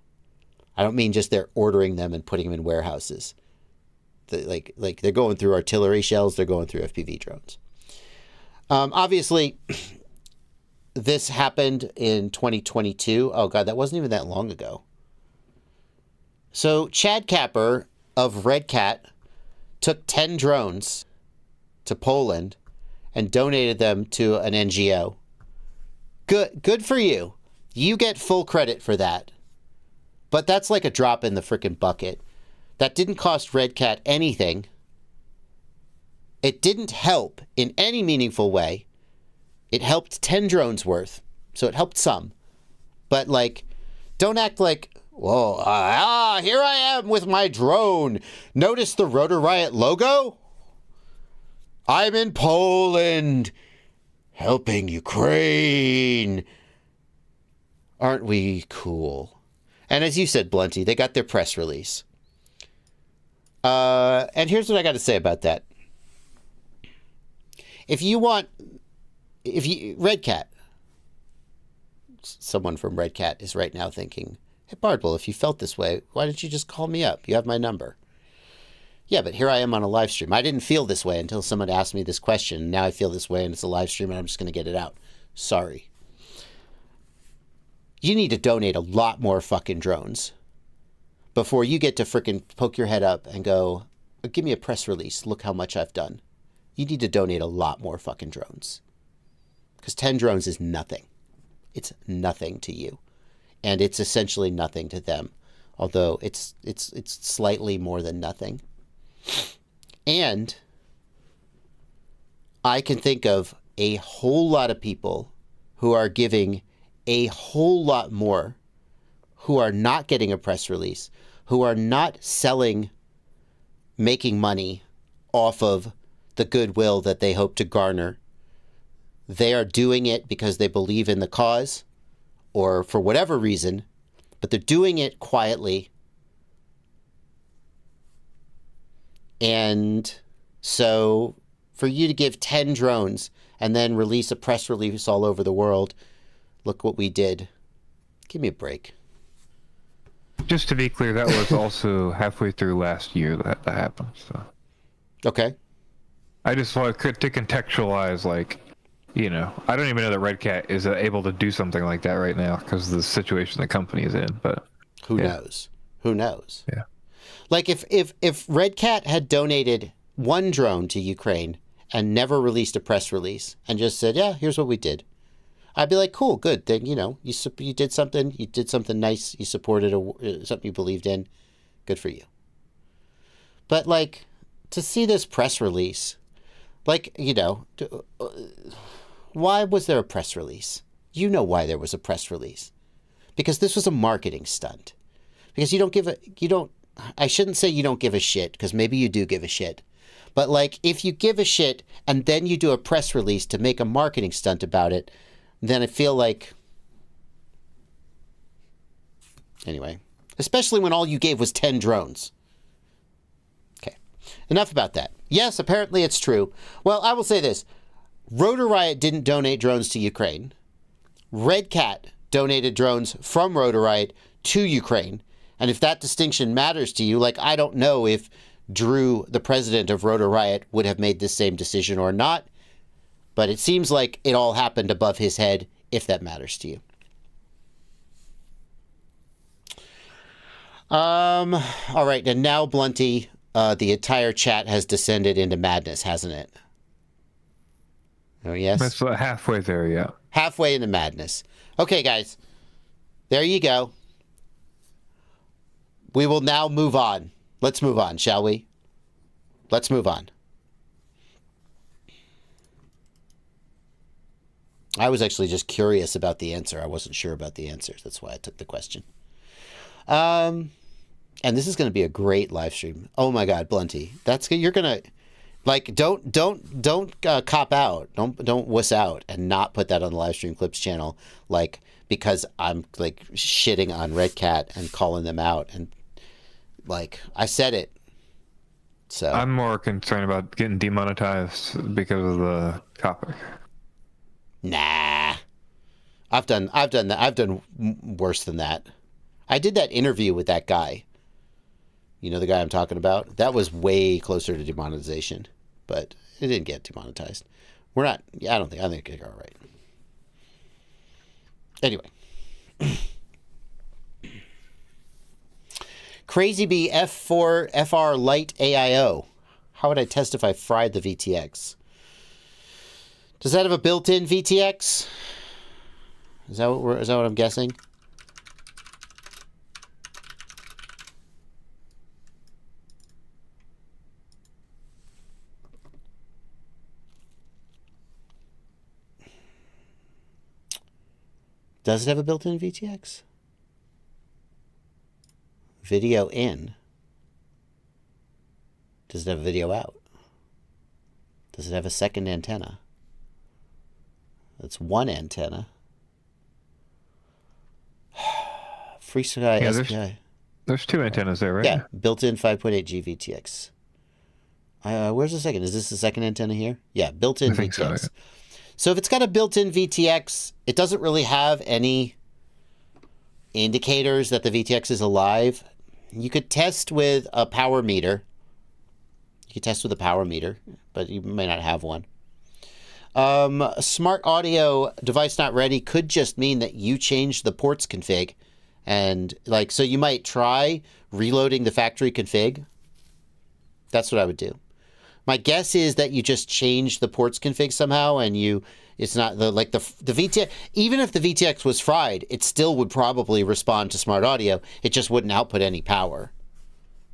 Speaker 1: I don't mean just they're ordering them and putting them in warehouses. Like they're going through artillery shells. They're going through FPV drones. Obviously, this happened in 2022. Oh God, that wasn't even that long ago. So Chad Capper of Red Cat took 10 drones to Poland and donated them to an NGO. Good for you. You get full credit for that. But that's like a drop in the frickin' bucket. That didn't cost Red Cat anything. It didn't help in any meaningful way. It helped 10 drones worth, so it helped some. But, like, don't act like, whoa, here I am with my drone. Notice the Rotor Riot logo? I'm in Poland, helping Ukraine. Aren't we cool? And as you said, Blunty, they got their press release. And here's what I got to say about that. Red Cat, someone from Red Cat is right now thinking, hey, Bardwell, if you felt this way, why didn't you just call me up? You have my number. Yeah, but here I am on a live stream. I didn't feel this way until someone asked me this question. Now I feel this way and it's a live stream and I'm just going to get it out. Sorry. You need to donate a lot more fucking drones before you get to frickin' poke your head up and go, give me a press release. Look how much I've done. You need to donate a lot more fucking drones. Because 10 drones is nothing. It's nothing to you. And it's essentially nothing to them. Although it's slightly more than nothing. And I can think of a whole lot of people who are giving a whole lot more, who are not getting a press release, who are not making money off of the goodwill that they hope to garner. They are doing it because they believe in the cause or for whatever reason, but they're doing it quietly. And so for you to give 10 drones and then release a press release all over the world, look what we did. Give me a break.
Speaker 2: Just to be clear, that was also halfway through last year that happened. So.
Speaker 1: Okay.
Speaker 2: I just want to contextualize, like, you know, I don't even know that Red Cat is able to do something like that right now because of the situation the company is in. But
Speaker 1: who knows? Who knows?
Speaker 2: Yeah.
Speaker 1: Like if Red Cat had donated one drone to Ukraine and never released a press release and just said, yeah, here's what we did, I'd be like, cool, good. Then, you know, you did something nice. You supported something you believed in. Good for you. But, like, to see this press release, like, you know, why was there a press release? You know why there was a press release. Because this was a marketing stunt. Because I shouldn't say you don't give a shit, because maybe you do give a shit. But, like, if you give a shit and then you do a press release to make a marketing stunt about it, then I feel like... Anyway. Especially when all you gave was 10 drones. Okay. Enough about that. Yes, apparently it's true. Well, I will say this. Rotor Riot didn't donate drones to Ukraine. Red Cat donated drones from Rotor Riot to Ukraine. And if that distinction matters to you, like, I don't know if Drew, the president of Rotor Riot, would have made the same decision or not. But it seems like it all happened above his head, if that matters to you. All right, and now, Blunty, the entire chat has descended into madness, hasn't it? Oh, yes?
Speaker 2: That's halfway there, yeah.
Speaker 1: Halfway into madness. Okay, guys. There you go. We will now move on. Let's move on, shall we? Let's move on. I was actually just curious about the answer. I wasn't sure about the answers. That's why I took the question. And this is going to be a great live stream. Oh my God, Blunty, you're gonna, like, don't cop out. Don't wuss out and not put that on the live stream clips channel, like, because I'm, like, shitting on Red Cat and calling them out, and, like, I said it. So
Speaker 2: I'm more concerned about getting demonetized because of the topic.
Speaker 1: Nah, I've done that. I've done worse than that. I did that interview with that guy. You know the guy I'm talking about? That was way closer to demonetization, but it didn't get demonetized. We're not. Yeah, I think it's all right. Anyway. Crazy Bee F4 FR Lite AIO. How would I test if I fried the VTX? Does that have a built-in VTX? Is that what I'm guessing? Does it have a built-in VTX? Video in. Does it have video out? Does it have a second antenna? That's one antenna. Free Sky SPI.
Speaker 2: There's two antennas there, right?
Speaker 1: Yeah, built-in 5.8G VTX. Where's the second? Is this the second antenna here? Yeah, built-in VTX. So, yeah. So if it's got a built-in VTX, it doesn't really have any indicators that the VTX is alive. You could test with a power meter. But you may not have one. Smart audio device not ready could just mean that you changed the ports config. And so you might try reloading the factory config. That's what I would do. My guess is that you just changed the ports config somehow, and it's not the VTX. Even if the VTX was fried, it still would probably respond to smart audio. It just wouldn't output any power.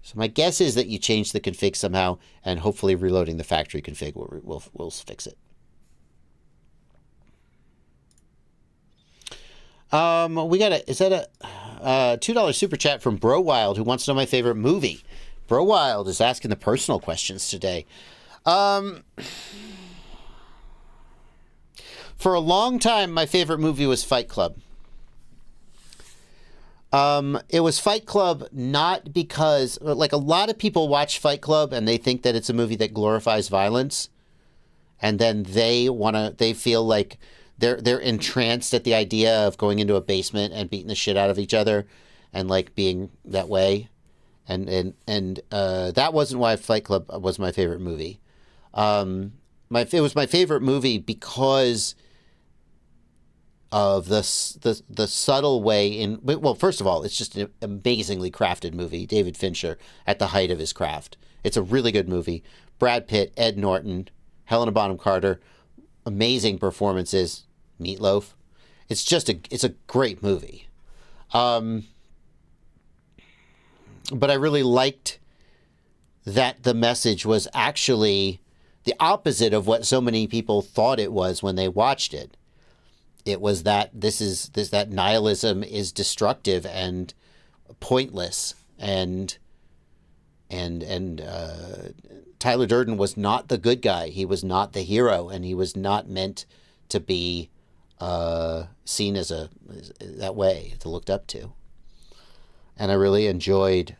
Speaker 1: So my guess is that you changed the config somehow, and hopefully reloading the factory config will fix it. We got is that a $2 super chat from Bro Wild, who wants to know my favorite movie. Bro Wild is asking the personal questions today. For a long time, my favorite movie was Fight Club. It was Fight Club not because, a lot of people watch Fight Club and they think that it's a movie that glorifies violence, and then they feel like they're entranced at the idea of going into a basement and beating the shit out of each other, and being that way. And that wasn't why Fight Club was my favorite movie. It was my favorite movie because of the subtle way first of all, it's just an amazingly crafted movie. David Fincher at the height of his craft. It's a really good movie. Brad Pitt, Ed Norton, Helena Bonham Carter, amazing performances. Meatloaf. It's a great movie. But I really liked that the message was actually the opposite of what so many people thought it was when they watched it. It was that that nihilism is destructive and pointless, and Tyler Durden was not the good guy. He was not the hero, and he was not meant to be seen as that way, to looked up to. And I really enjoyed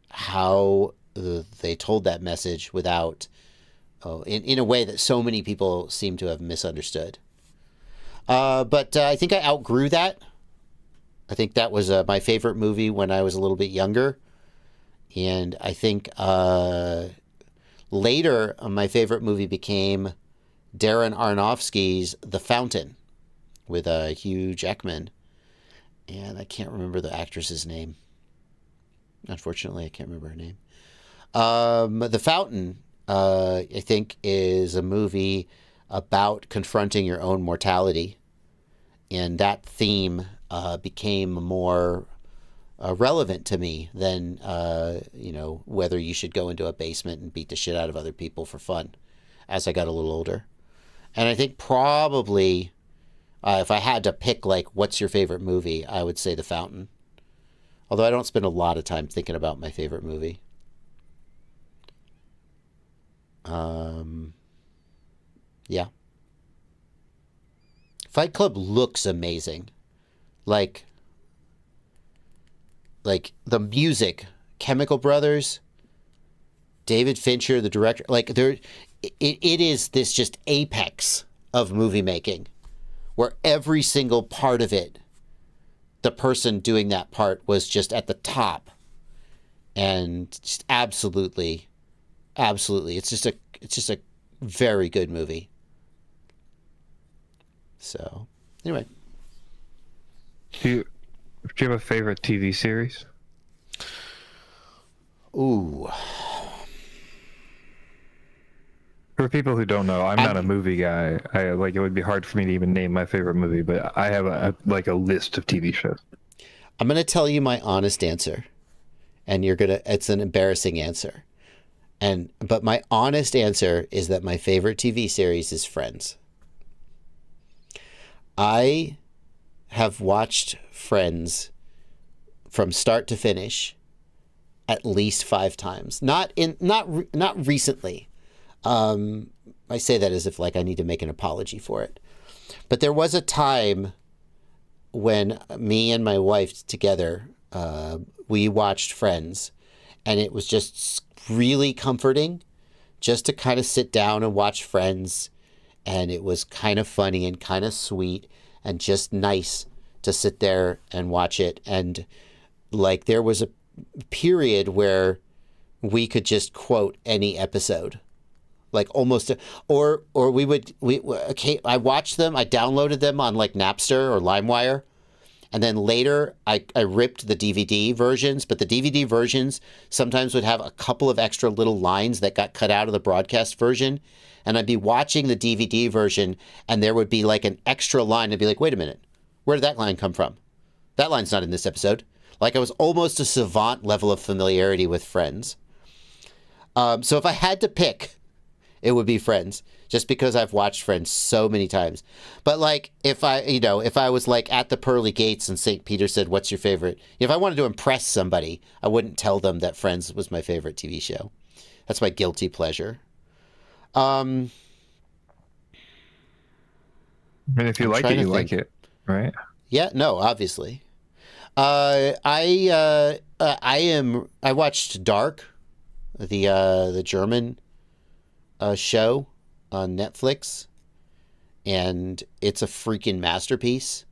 Speaker 1: how they told that message without, in a way that so many people seem to have misunderstood. But I think I outgrew that. I think that was my favorite movie when I was a little bit younger. And I think later my favorite movie became Darren Aronofsky's The Fountain with Hugh Jackman. And I can't remember the actress's name. Unfortunately, I can't remember her name. The Fountain, I think, is a movie about confronting your own mortality. And that theme became more relevant to me than, whether you should go into a basement and beat the shit out of other people for fun as I got a little older. And I think probably if I had to pick, what's your favorite movie, I would say The Fountain. Although I don't spend a lot of time thinking about my favorite movie. Yeah. Fight Club looks amazing. Like the music, Chemical Brothers, David Fincher, the director, it is this just apex of movie making, where every single part of it, the person doing that part was just at the top, and just absolutely, it's just a very good movie. So, anyway.
Speaker 2: Do you have a favorite TV series?
Speaker 1: Ooh.
Speaker 2: For people who don't know, I'm not a movie guy. It would be hard for me to even name my favorite movie, but I have a list of TV shows.
Speaker 1: I'm going to tell you my honest answer, and it's an embarrassing answer. But my honest answer is that my favorite TV series is Friends. I have watched Friends from start to finish at least 5 times. Not recently. I say that as if like I need to make an apology for it. But there was a time when me and my wife together, we watched Friends, and it was just really comforting just to kind of sit down and watch Friends. And it was kind of funny and kind of sweet and just nice to sit there and watch it. And like there was a period where we could just quote any episode, like almost, or I watched them, I downloaded them on like Napster or LimeWire. And then later I ripped the DVD versions, but the DVD versions sometimes would have a couple of extra little lines that got cut out of the broadcast version. And I'd be watching the DVD version and there would be like an extra line. I'd be like, wait a minute, where did that line come from? That line's not in this episode. Like I was almost a savant level of familiarity with Friends. So if I had to pick, it would be Friends, just because I've watched Friends so many times. But like if I was like at the pearly gates and St. Peter said, what's your favorite? If I wanted to impress somebody, I wouldn't tell them that Friends was my favorite TV show. That's my guilty pleasure.
Speaker 2: I mean, if you like it, you like it, right?
Speaker 1: Yeah, no, obviously. I watched Dark, the German show on Netflix, and it's a freaking masterpiece.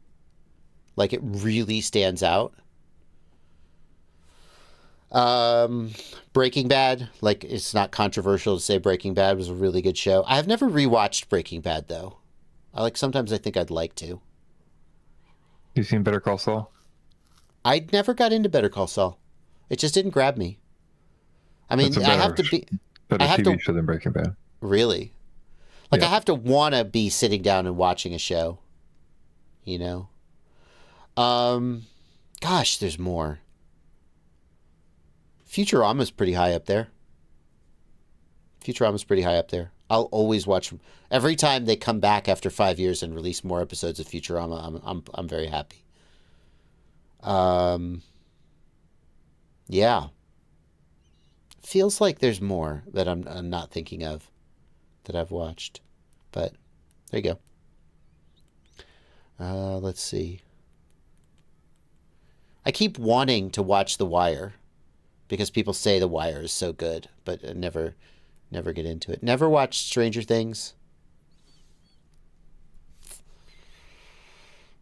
Speaker 1: Like it really stands out. Breaking Bad, like it's not controversial to say Breaking Bad was a really good show. I have never rewatched Breaking Bad though. Sometimes I think I'd like to.
Speaker 2: You seen Better Call Saul?
Speaker 1: I never got into Better Call Saul. It just didn't grab me. I mean, I have to be
Speaker 2: better TV show than Breaking Bad.
Speaker 1: Really? Like
Speaker 2: Yeah.
Speaker 1: I have to want to be sitting down and watching a show, you know? Gosh, there's more. Futurama's pretty high up there. I'll always watch them. Every time they come back after 5 years and release more episodes of Futurama, I'm very happy. Yeah. Feels like there's more that I'm not thinking of that I've watched. But there you go. Let's see. I keep wanting to watch The Wire because people say The Wire is so good, but I never get into it. Never watched Stranger Things.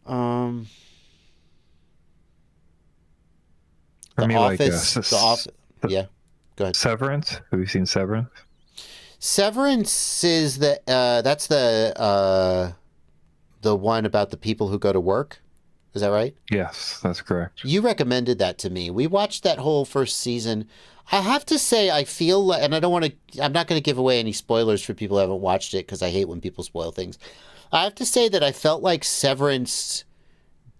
Speaker 2: For
Speaker 1: The
Speaker 2: me,
Speaker 1: Office. The Office. Yeah, go ahead.
Speaker 2: Severance. Have you seen Severance?
Speaker 1: Severance is that's the one about the people who go to work. Is that right?
Speaker 2: Yes, that's correct.
Speaker 1: You recommended that to me. We watched that whole first season. I have to say, I feel like, and I'm not going to give away any spoilers for people who haven't watched it because I hate when people spoil things. I have to say that I felt like Severance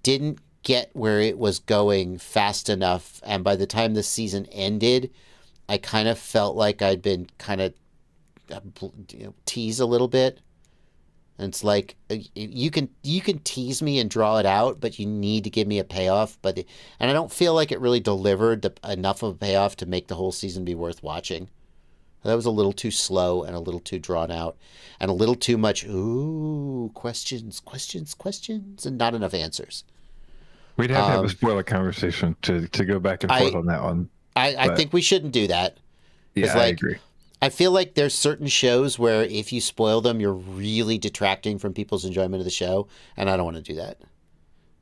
Speaker 1: didn't get where it was going fast enough. And by the time the season ended, I kind of felt like I'd been kind of teased a little bit. And it's like you can tease me and draw it out, but you need to give me a payoff. And I don't feel like it really delivered enough of a payoff to make the whole season be worth watching. That was a little too slow and a little too drawn out, and a little too much questions, and not enough answers.
Speaker 2: We'd have to have a spoiler conversation to go back and forth on that one.
Speaker 1: I think we shouldn't do that.
Speaker 2: Yeah, I agree.
Speaker 1: I feel like there's certain shows where if you spoil them, you're really detracting from people's enjoyment of the show, and I don't want to do that.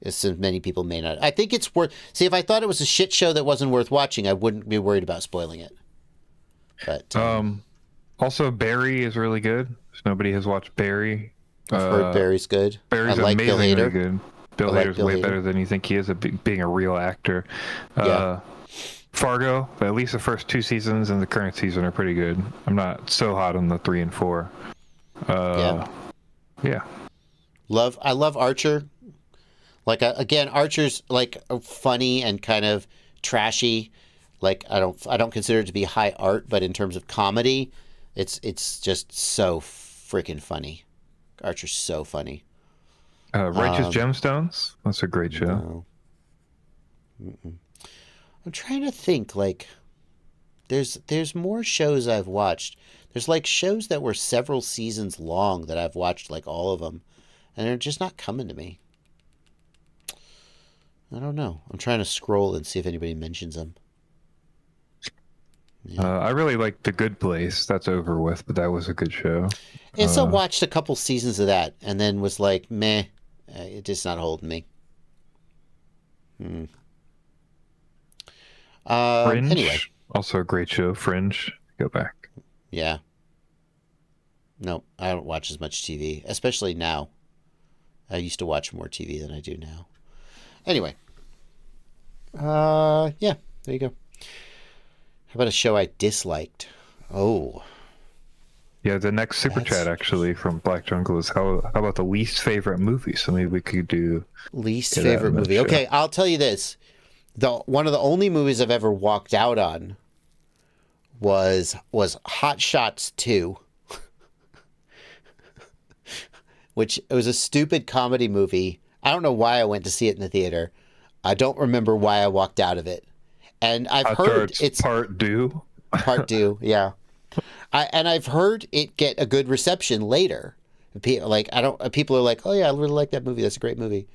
Speaker 1: As many people may not. I think it's worth... See, if I thought it was a shit show that wasn't worth watching, I wouldn't be worried about spoiling it. But
Speaker 2: also, Barry is really good. If nobody has watched Barry.
Speaker 1: I've heard Barry's good.
Speaker 2: Barry's amazingly good. Bill Hader's way better than you think he is at being a real actor.
Speaker 1: Yeah.
Speaker 2: Fargo, but at least the first 2 seasons and the current season are pretty good. I'm not so hot on the 3 and 4. Yeah.
Speaker 1: I love Archer. Like again, Archer's like funny and kind of trashy. Like I don't consider it to be high art, but in terms of comedy, it's just so freaking funny. Archer's so funny.
Speaker 2: Righteous Gemstones. That's a great show.
Speaker 1: No. I'm trying to think, like, there's more shows I've watched. There's like shows that were several seasons long that I've watched, like all of them, and they're just not coming to me. I don't know. I'm trying to scroll and see if anybody mentions them. Yeah.
Speaker 2: I really like The Good Place. That's over with, but that was a good show.
Speaker 1: And so watched a couple seasons of that, and then was like, meh, it's just not holding me.
Speaker 2: Fringe,
Speaker 1: anyway.
Speaker 2: Also a great show. Fringe, go back.
Speaker 1: Yeah. No, I don't watch as much TV, especially now. I used to watch more TV than I do now. Anyway. Yeah, there you go. How about a show I disliked? Oh.
Speaker 2: Yeah, the next super chat actually from Black Jungle is how about the least favorite movie? So maybe we could do
Speaker 1: least favorite movie. Okay, I'll tell you this. One of the only movies I've ever walked out on was Hot Shots 2. Which it was a stupid comedy movie. I don't know why I went to see it in the theater. I don't remember why I walked out of it. And I've heard it's
Speaker 2: part due.
Speaker 1: Part due, yeah. I've heard it get a good reception later. People are like, "Oh yeah, I really like that movie. That's a great movie."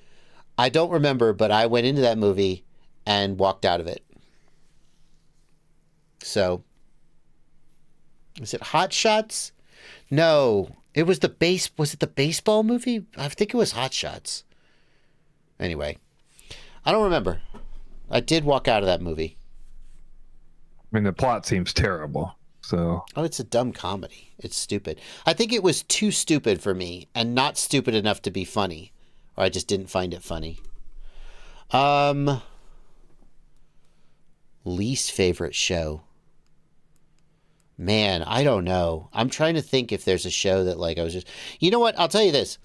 Speaker 1: I don't remember, but I went into that movie and walked out of it. So, is it Hot Shots? No, it was was it the baseball movie? I think it was Hot Shots. Anyway, I don't remember. I did walk out of that movie.
Speaker 2: I mean, the plot seems terrible. So.
Speaker 1: Oh, it's a dumb comedy. It's stupid. I think it was too stupid for me and not stupid enough to be funny. Or I just didn't find it funny. Least favorite show. Man, I don't know. I'm trying to think if there's a show that like I was just... You know what? I'll tell you this.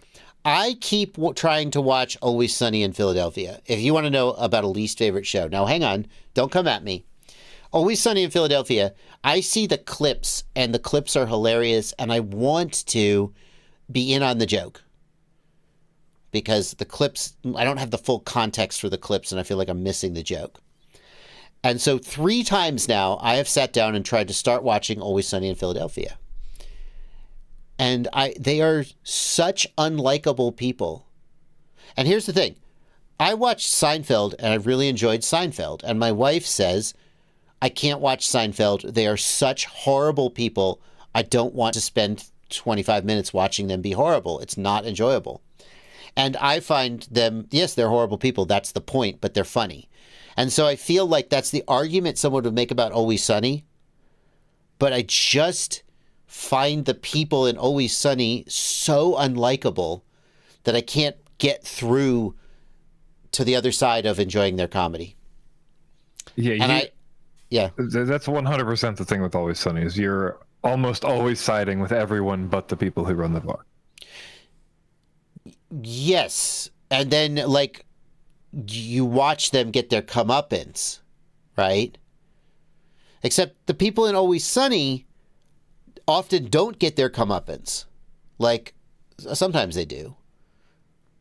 Speaker 1: I keep trying to watch Always Sunny in Philadelphia. If you want to know about a least favorite show. Now, hang on. Don't come at me. Always Sunny in Philadelphia. I see the clips, and the clips are hilarious, and I want to be in on the joke. Because the clips... I don't have the full context for the clips, and I feel like I'm missing the joke. And so 3 times now, I have sat down and tried to start watching Always Sunny in Philadelphia. And they are such unlikable people. And here's the thing. I watched Seinfeld, and I really enjoyed Seinfeld. And my wife says, I can't watch Seinfeld. They are such horrible people. I don't want to spend 25 minutes watching them be horrible. It's not enjoyable. And I find them, yes, they're horrible people. That's the point, but they're funny. And so I feel like that's the argument someone would make about Always Sunny. But I just find the people in Always Sunny so unlikable that I can't get through to the other side of enjoying their comedy.
Speaker 2: Yeah, that's 100% the thing with Always Sunny is you're almost always siding with everyone but the people who run the bar.
Speaker 1: Yes. And then, like, you watch them get their comeuppance, right? Except the people in Always Sunny often don't get their comeuppance. Like, sometimes they do.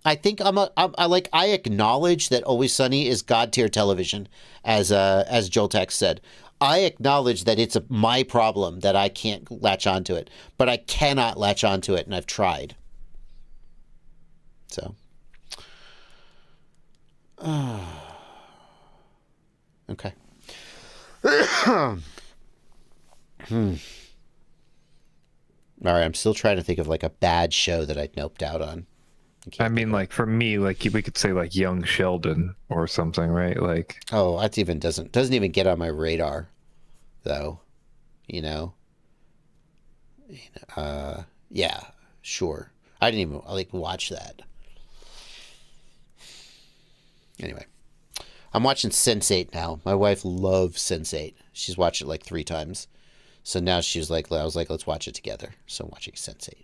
Speaker 1: I think I acknowledge that Always Sunny is God tier television, as Joltex said. I acknowledge that it's my problem that I can't latch onto it, but I cannot latch onto it, and I've tried. So, okay. All right, I'm still trying to think of like a bad show that I noped out on.
Speaker 2: I mean, like for me, like we could say like Young Sheldon or something, right? Like,
Speaker 1: oh, that even doesn't even get on my radar, though. You know. Yeah, sure. I didn't even like watch that. Anyway, I'm watching Sense8 now. My wife loves Sense8. She's watched it like 3 times. So now she's like, I was like, let's watch it together. So I'm watching Sense8.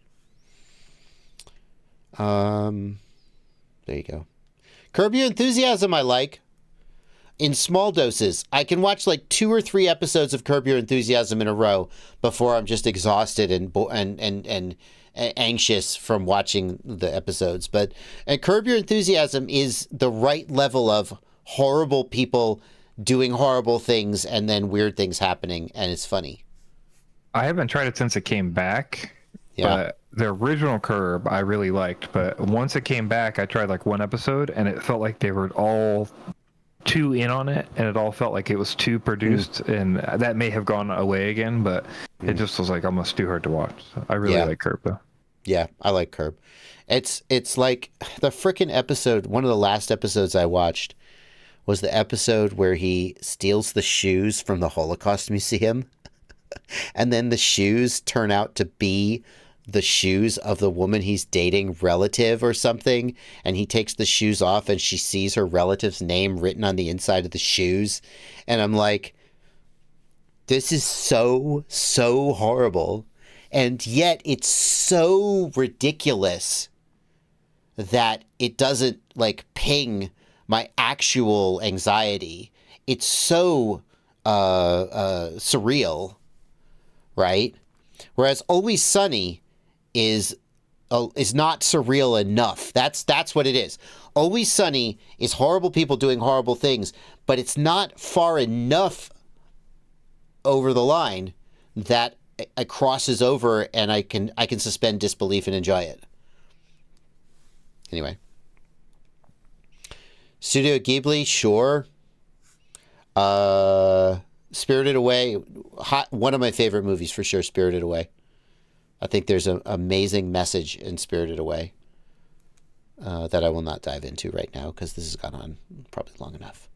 Speaker 1: There you go. Curb Your Enthusiasm I like. in small doses. I can watch like 2 or 3 episodes of Curb Your Enthusiasm in a row before I'm just exhausted and anxious from watching the episodes. But Curb Your Enthusiasm is the right level of horrible people doing horrible things and then weird things happening, and it's funny.
Speaker 2: I haven't tried it since it came back.
Speaker 1: Yeah.
Speaker 2: But the original Curb I really liked, but once it came back, I tried like 1 episode, and it felt like they were all too in on it, and it all felt like it was too produced, and that may have gone away again, but it just was like almost too hard to watch. So I really like Curb though.
Speaker 1: Yeah, I like Curb. It's like the frickin' episode, one of the last episodes I watched was the episode where he steals the shoes from the Holocaust Museum, and then the shoes turn out to be the shoes of the woman he's dating relative or something, and he takes the shoes off and she sees her relative's name written on the inside of the shoes, and I'm like, this is so horrible, and yet it's so ridiculous that it doesn't like ping my actual anxiety. It's so surreal, right? Whereas Always Sunny is not surreal enough. That's what it is. Always Sunny is horrible people doing horrible things, but it's not far enough over the line that it crosses over and I can suspend disbelief and enjoy it. Anyway. Studio Ghibli, sure. Spirited Away, one of my favorite movies for sure, Spirited Away. I think there's an amazing message in Spirited Away that I will not dive into right now because this has gone on probably long enough.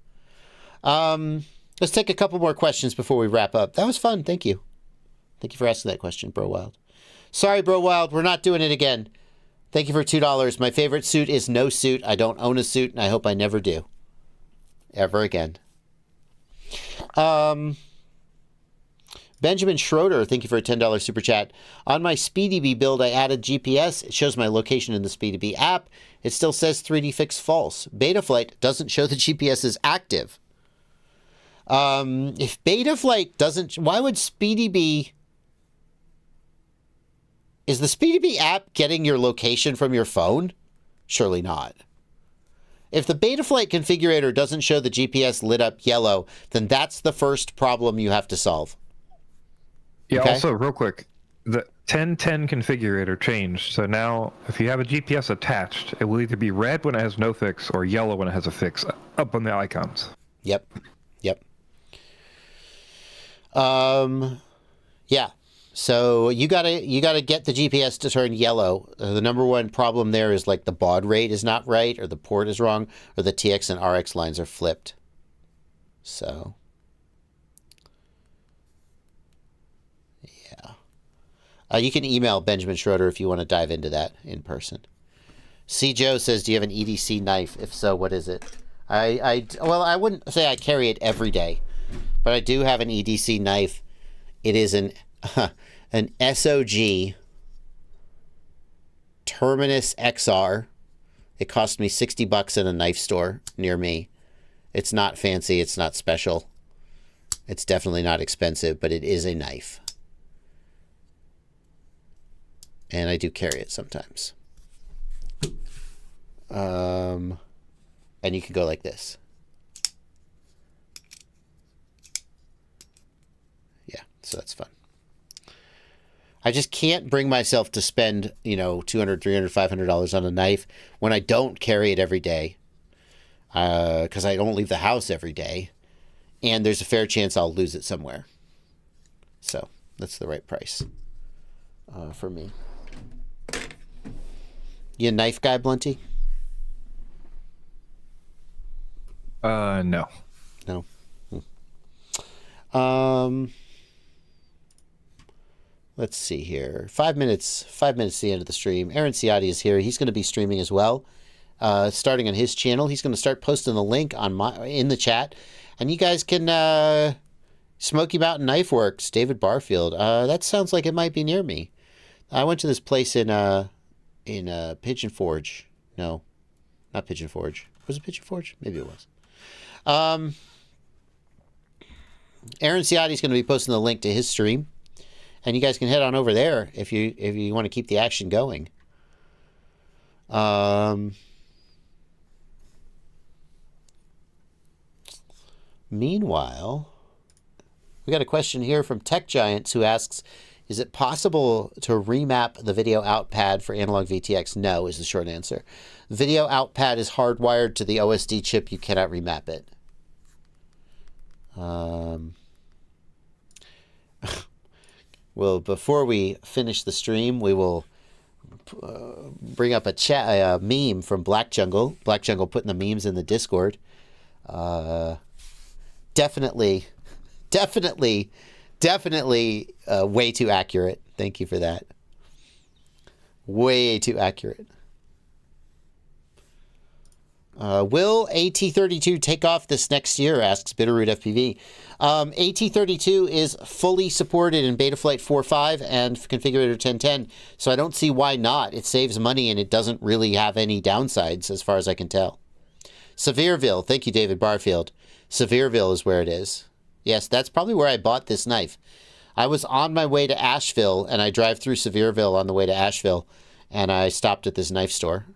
Speaker 1: Let's take a couple more questions before we wrap up. That was fun. Thank you. Thank you for asking that question, Bro Wild. Sorry, Bro Wild, we're not doing it again. Thank you for $2. My favorite suit is no suit. I don't own a suit, and I hope I never do. Ever again. Benjamin Schroeder, thank you for a $10 super chat. On my SpeedyBee build, I added GPS. It shows my location in the SpeedyBee app. It still says 3D fix false. Betaflight doesn't show the GPS is active. If Betaflight doesn't, why would SpeedyBee... Is the SpeedyBee app getting your location from your phone? Surely not. If the Betaflight configurator doesn't show the GPS lit up yellow, then that's the first problem you have to solve.
Speaker 2: Yeah,
Speaker 1: okay?
Speaker 2: Also, real quick, the 1010 configurator changed. So now, if you have a GPS attached, it will either be red when it has no fix or yellow when it has a fix up on the icons.
Speaker 1: Yep. Yeah. So you gotta get the GPS to turn yellow. The number one problem there is like the baud rate is not right, or the port is wrong, or the TX and RX lines are flipped. So yeah, you can email Benjamin Schroeder if you want to dive into that in person. C. Joe says, "Do you have an EDC knife? If so, what is it?" Well, I wouldn't say I carry it every day, but I do have an EDC knife. It is an SOG Terminus XR. It cost me $60 in a knife store near me. It's not fancy. It's not special. It's definitely not expensive, but it is a knife. And I do carry it sometimes. And you can go like this. Yeah, so that's fun. I just can't bring myself to spend, $200, $300, $500 on a knife when I don't carry it every day, because I don't leave the house every day, and there's a fair chance I'll lose it somewhere. So that's the right price for me. You a knife guy, Blunty?
Speaker 2: No.
Speaker 1: No. Let's see here. 5 minutes to the end of the stream. Aaron Ciotti is here. He's going to be streaming as well, starting on his channel. He's going to start posting the link in the chat, and you guys can Smoky Mountain Knife Works, David Barfield. That sounds like it might be near me. I went to this place in Pigeon Forge. No, not Pigeon Forge. Was it Pigeon Forge? Maybe it was. Aaron Ciotti is going to be posting the link to his stream, and you guys can head on over there if you want to keep the action going. Meanwhile, we got a question here from Tech Giants who asks, is it possible to remap the video out pad for analog VTX? No, is the short answer. Video out pad is hardwired to the OSD chip. You cannot remap it. Well, before we finish the stream, we will bring up a meme from Black Jungle. Black Jungle putting the memes in the Discord. Definitely way too accurate. Thank you for that. Way too accurate. Will AT32 take off this next year, asks Bitterroot FPV. AT32 is fully supported in Betaflight 4.5 and Configurator 1010, so I don't see why not. It saves money and it doesn't really have any downsides as far as I can tell. Sevierville, thank you, David Barfield. Sevierville is where it is. Yes, that's probably where I bought this knife. I was on my way to Asheville, and I drive through Sevierville on the way to Asheville, and I stopped at this knife store.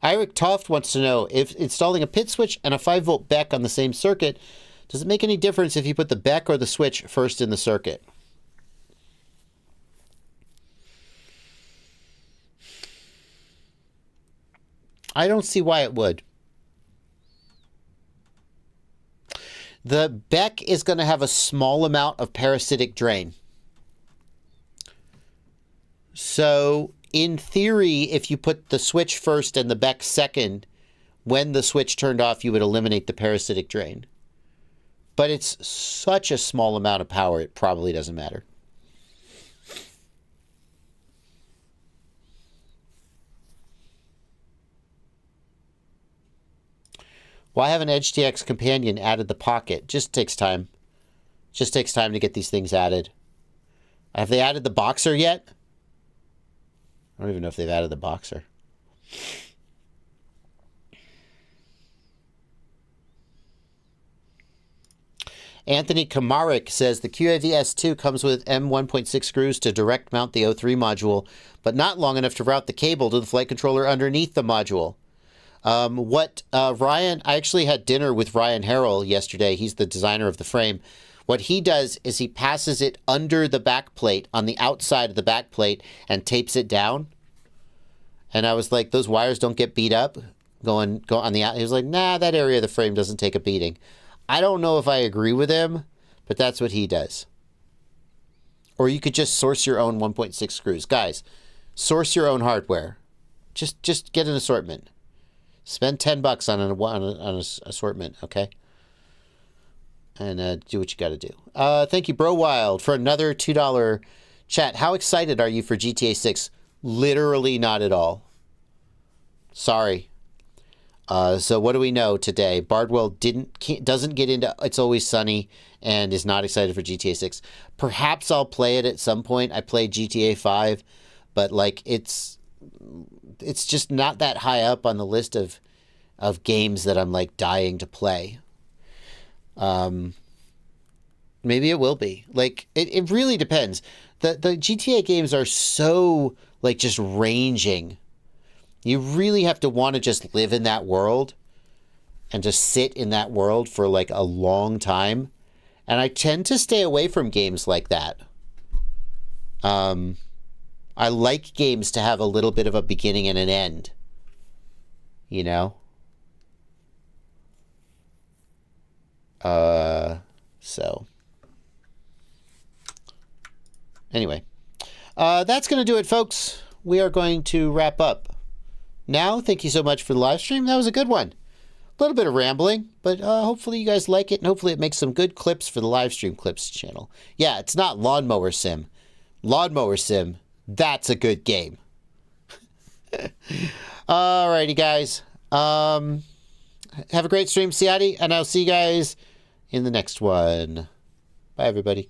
Speaker 1: Eric Toft wants to know, if installing a pit switch and a 5-volt BEC on the same circuit, does it make any difference if you put the BEC or the switch first in the circuit? I don't see why it would. The BEC is going to have a small amount of parasitic drain. So, in theory, if you put the switch first and the BEC second, when the switch turned off, you would eliminate the parasitic drain. But it's such a small amount of power, it probably doesn't matter. Why haven't EdgeTX Companion added the pocket? Just takes time. Just takes time to get these things added. Have they added the boxer yet? I don't even know if they've added the boxer. Anthony Kamarik says the QAV S2 comes with M1.6 screws to direct mount the O3 module, but not long enough to route the cable to the flight controller underneath the module. Ryan, I actually had dinner with Ryan Harrell yesterday. He's the designer of the frame. What he does is he passes it under the back plate, on the outside of the back plate, and tapes it down. And I was like, those wires don't get beat up go on the out. He was like, nah, that area of the frame doesn't take a beating. I don't know if I agree with him, but that's what he does. Or you could just source your own 1.6 screws. Guys, source your own hardware. Just get an assortment. Spend $10 on an assortment, okay? And do what you got to do. Thank you, Bro Wild, for another $2 chat. How excited are you for GTA 6? Literally not at all. Sorry. So what do we know today? Bardwell doesn't get into It's Always Sunny and is not excited for GTA 6. Perhaps I'll play it at some point. I played GTA 5, but like it's just not that high up on the list of games that I'm like dying to play. Maybe it will be. Like it really depends. The GTA games are so like just ranging. You really have to want to just live in that world and just sit in that world for like a long time. And I tend to stay away from games like that. I like games to have a little bit of a beginning and an end. You know? So. Anyway. That's going to do it, folks. We are going to wrap up now. Thank you so much for the live stream. That was a good one. A little bit of rambling, but hopefully you guys like it, and hopefully it makes some good clips for the live stream clips channel. Yeah, it's not Lawnmower Sim. Lawnmower Sim, that's a good game. Alrighty, guys. Have a great stream, Ciati, and I'll see you guys in the next one. Bye, everybody.